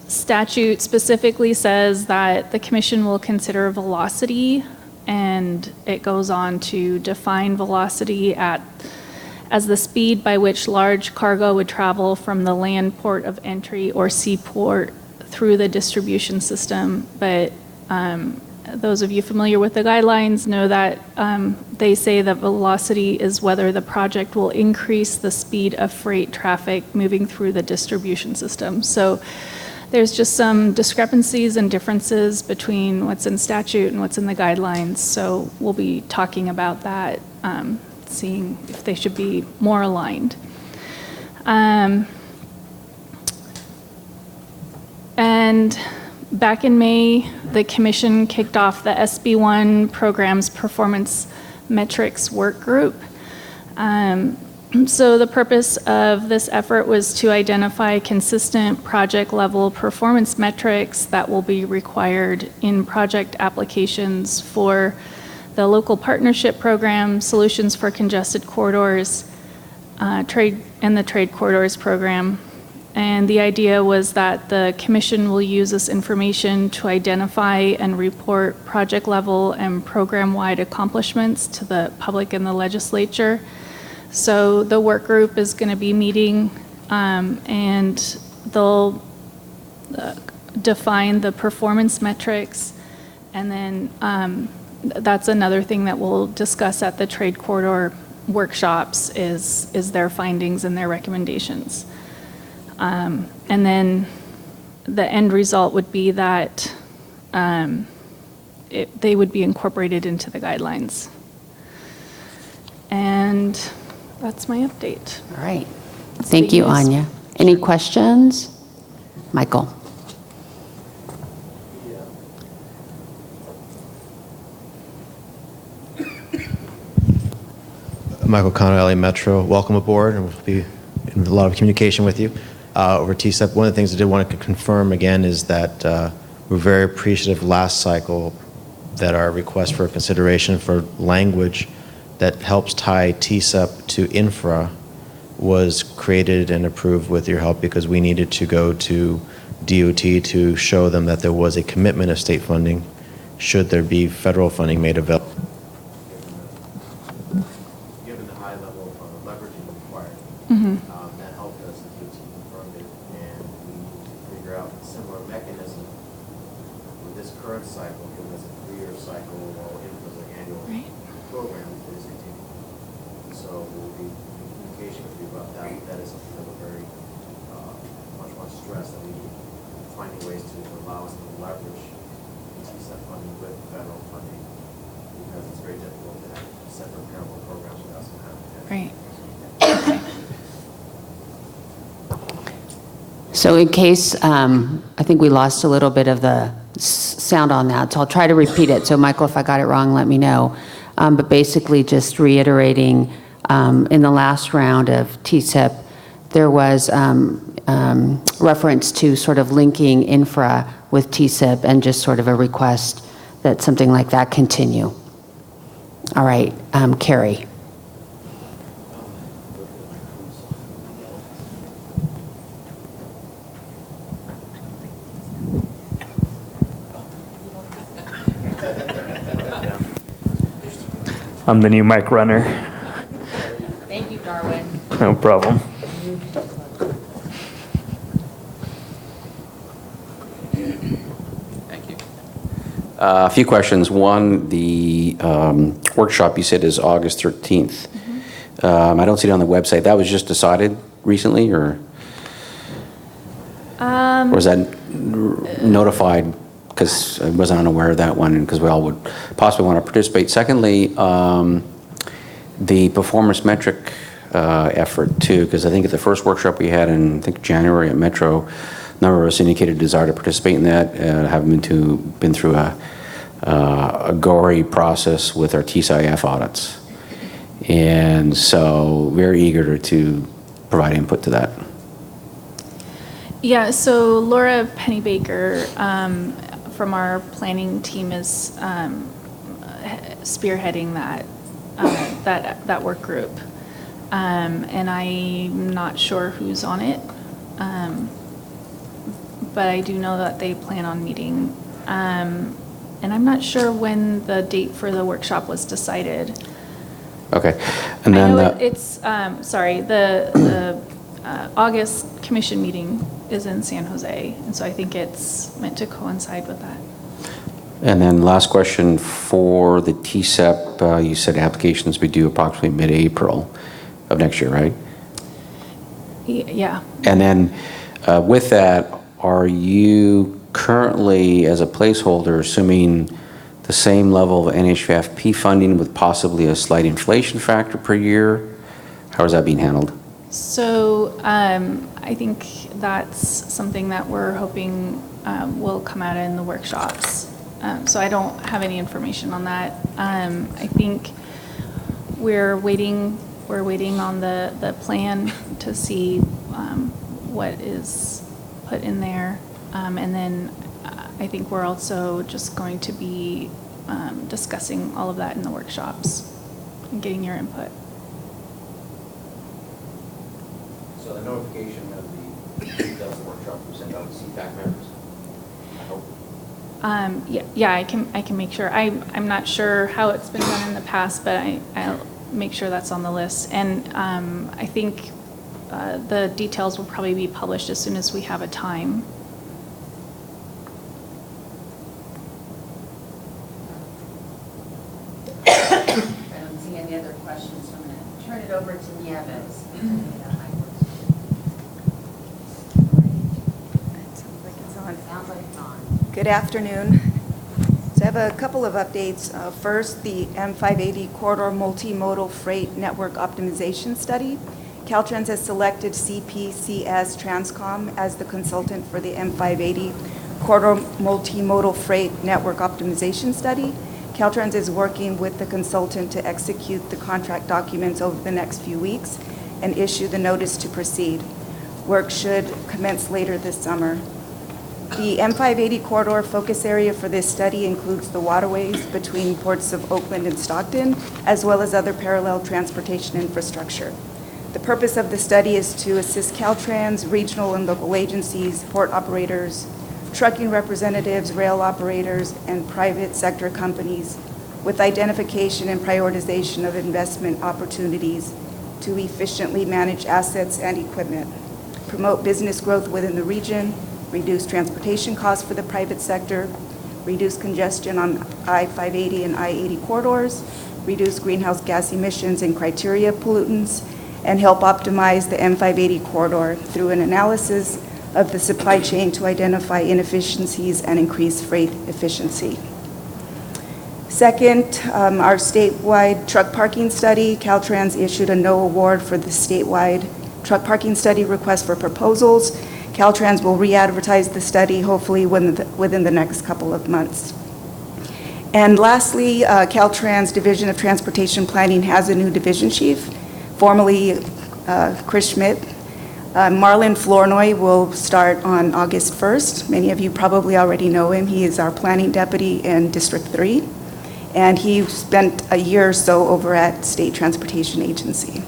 Speaker 21: statute specifically says that the commission will consider velocity, and it goes on to define velocity as the speed by which large cargo would travel from the land port of entry or seaport through the distribution system. But those of you familiar with the guidelines know that they say that velocity is whether the project will increase the speed of freight traffic moving through the distribution system. So there's just some discrepancies and differences between what's in statute and what's in the guidelines. So we'll be talking about that, seeing if they should be more aligned. And back in May, the Commission kicked off the SB1 program's performance metrics work group. So the purpose of this effort was to identify consistent project level performance metrics that will be required in project applications for the local partnership program, solutions for congested corridors, and the trade corridors program. And the idea was that the Commission will use this information to identify and report project level and program-wide accomplishments to the public and the legislature. So the work group is going to be meeting and they'll define the performance metrics, and then that's another thing that we'll discuss at the trade corridor workshops is their findings and their recommendations. And then the end result would be that they would be incorporated into the guidelines. And that's my update.
Speaker 1: All right. Thank you, Anya. Any questions? Michael.
Speaker 4: Michael Cano, LA Metro. Welcome aboard, and we'll be in a lot of communication with you over TSEP. One of the things I did want to confirm again is that we're very appreciative last cycle that our request for consideration for language that helps tie TSEP to infra was created and approved with your help, because we needed to go to DOT to show them that there was a commitment of state funding should there be federal funding made available. Given the high level of leveraging required, that helped us, the DOT confirmed it, and we need to figure out a similar mechanism with this current cycle, given it's a 3-year cycle, while infra is an annual program, it is continuing. So we'll be in communication with you about that. That is something that we're very much stressed that we need finding ways to allow us to leverage TCEP funding with federal funding, because it's very difficult to have separate parallel programs without some kind of
Speaker 21: Right.
Speaker 1: So in case, I think we lost a little bit of the sound on that, so I'll try to repeat it. So Michael, if I got it wrong, let me know. But basically just reiterating, in the last round of TCEP, there was reference to sort of linking infra with TCEP and just sort of a request that something like that continue. All right, Carrie.
Speaker 20: I'm the new mic runner.
Speaker 2: Thank you, Darwin.
Speaker 20: No problem.
Speaker 19: Thank you. A few questions. One, the workshop you said is August 13th. I don't see it on the website. That was just decided recently, or was that notified? Because I wasn't unaware of that one, because we all would possibly want to participate. Secondly, the performance metric effort too, because I think at the first workshop we had in, I think, January at Metro, a number of us indicated desire to participate in that, having been through a gory process with our TCIF audits. And so very eager to provide input to that.
Speaker 21: Yeah, so Laura Pennybaker from our planning team is spearheading that work group. And I'm not sure who's on it, but I do know that they plan on meeting. And I'm not sure when the date for the workshop was decided.
Speaker 19: Okay, and then
Speaker 21: I know it's sorry, the August commission meeting is in San Jose, and so I think it's meant to coincide with that.
Speaker 19: And then last question for the TCEP, you said applications be due approximately mid-April of next year, right?
Speaker 21: Yeah.
Speaker 19: And then with that, are you currently, as a placeholder, assuming the same level of NHFP funding with possibly a slight inflation factor per year? How is that being handled?
Speaker 21: So I think that's something that we're hoping will come out in the workshops. So I don't have any information on that. I think we're waiting on the plan to see what is put in there. And then I think we're also just going to be discussing all of that in the workshops and getting your input.
Speaker 19: So the notification of the details of the workshop was sent out to CFAC members, I hope?
Speaker 21: Yeah, I can make sure. I'm not sure how it's been done in the past, but I'll make sure that's on the list. And I think the details will probably be published as soon as we have a time.
Speaker 2: I don't see any other questions, so I'm going to turn it over to Nieves. Sounds like it's on.
Speaker 22: Good afternoon. So I have a couple of updates. First, the M580 Corridor Multimodal Freight Network Optimization Study. Caltrans has selected CPCS Transcom as the consultant for the M580 Corridor Multimodal Freight Network Optimization Study. Caltrans is working with the consultant to execute the contract documents over the next few weeks and issue the notice to proceed. Work should commence later this summer. The M580 corridor focus area for this study includes the waterways between ports of Oakland and Stockton, as well as other parallel transportation infrastructure. The purpose of the study is to assist Caltrans, regional and local agencies, port operators, trucking representatives, rail operators, and private sector companies with identification and prioritization of investment opportunities to efficiently manage assets and equipment, promote business growth within the region, reduce transportation costs for the private sector, reduce congestion on I-580 and I-80 corridors, reduce greenhouse gas emissions and criteria pollutants, and help optimize the M580 corridor through an analysis of the supply chain to identify inefficiencies and increase freight efficiency. Second, our statewide truck parking study. Caltrans issued a no award for the statewide truck parking study request for proposals. Caltrans will re-advertise the study hopefully within the next couple of months. And lastly, Caltrans Division of Transportation Planning has a new division chief, formerly Chris Schmidt. Marlon Flournoy will start on August 1st. Many of you probably already know him. He is our planning deputy in District 3, and he spent a year or so over at State Transportation Agency.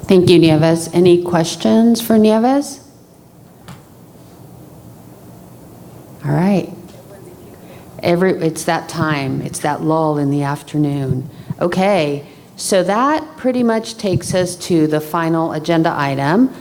Speaker 1: Thank you, Nieves. Any questions for Nieves? All right. It's that time. It's that lull in the afternoon. Okay, so that pretty much takes us to the final agenda item.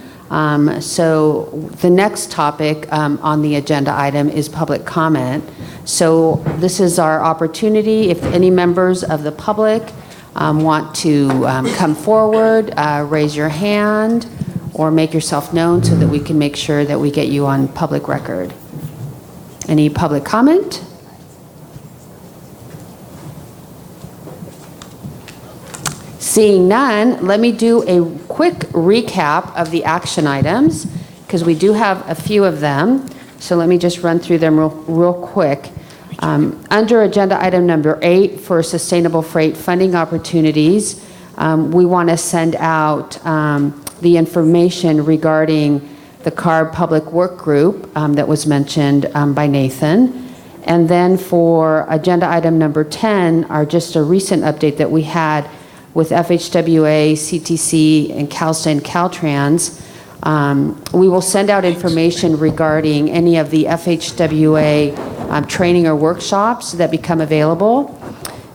Speaker 1: So the next topic on the agenda item is public comment. So this is our opportunity. If any members of the public want to come forward, raise your hand or make yourself known so that we can make sure that we get you on public record. Any public comment? Seeing none, let me do a quick recap of the action items because we do have a few of them. So let me just run through them real quick. Under agenda item number 8 for sustainable freight funding opportunities, we want to send out the information regarding the CARB Public Work Group that was mentioned by Nathan. And then for agenda item number 10 are just a recent update that we had with FHWA, CTC, and CalSTA and Caltrans. We will send out information regarding any of the FHWA training or workshops that become available.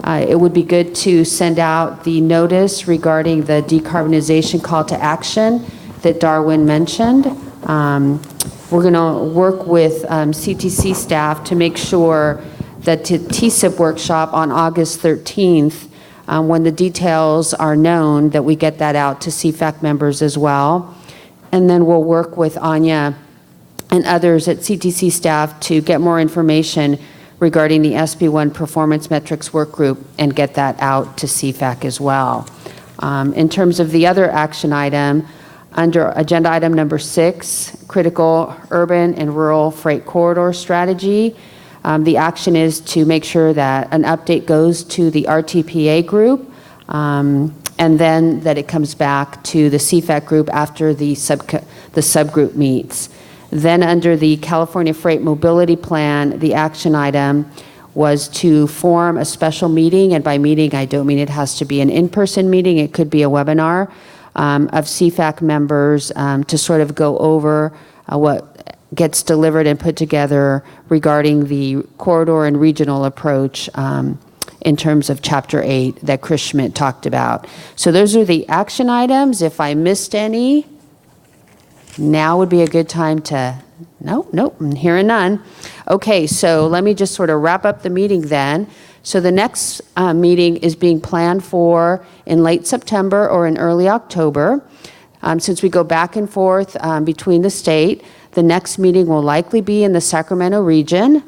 Speaker 1: It would be good to send out the notice regarding the decarbonization call to action that Darwin mentioned. We're going to work with CTC staff to make sure that the TSIP workshop on August 13th, when the details are known, that we get that out to CFAC members as well. And then we'll work with Anya and others at CTC staff to get more information regarding the SB1 performance metrics work group and get that out to CFAC as well. In terms of the other action item, under agenda item number 6, critical urban and rural freight corridor strategy, the action is to make sure that an update goes to the RTPA group and then that it comes back to the CFAC group after the subgroup meets. Then under the California Freight Mobility Plan, the action item was to form a special meeting, and by meeting I don't mean it has to be an in-person meeting, it could be a webinar of CFAC members to sort of go over what gets delivered and put together regarding the corridor and regional approach in terms of Chapter 8 that Chris Schmidt talked about. So those are the action items. If I missed any, now would be a good time to, nope, I'm hearing none. Okay, so let me just sort of wrap up the meeting then. So the next meeting is being planned for in late September or in early October. Since we go back and forth between the state, the next meeting will likely be in the Sacramento region.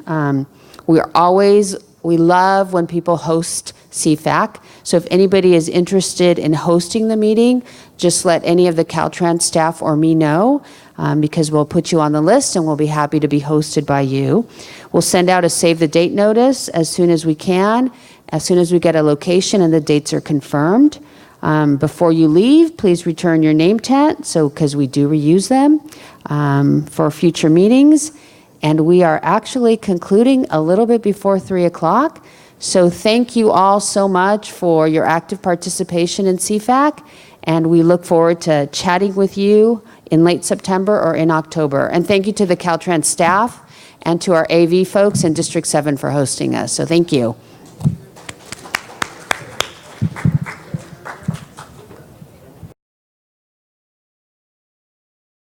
Speaker 1: We love when people host CFAC. So if anybody is interested in hosting the meeting, just let any of the Caltrans staff or me know because we'll put you on the list and we'll be happy to be hosted by you. We'll send out a save the date notice as soon as we can, as soon as we get a location and the dates are confirmed. Before you leave, please return your name tag, because we do reuse them for future meetings. And we are actually concluding a little bit before 3 o'clock. So thank you all so much for your active participation in CFAC. And we look forward to chatting with you in late September or in October. And thank you to the Caltrans staff and to our AV folks in District 7 for hosting us. So thank you.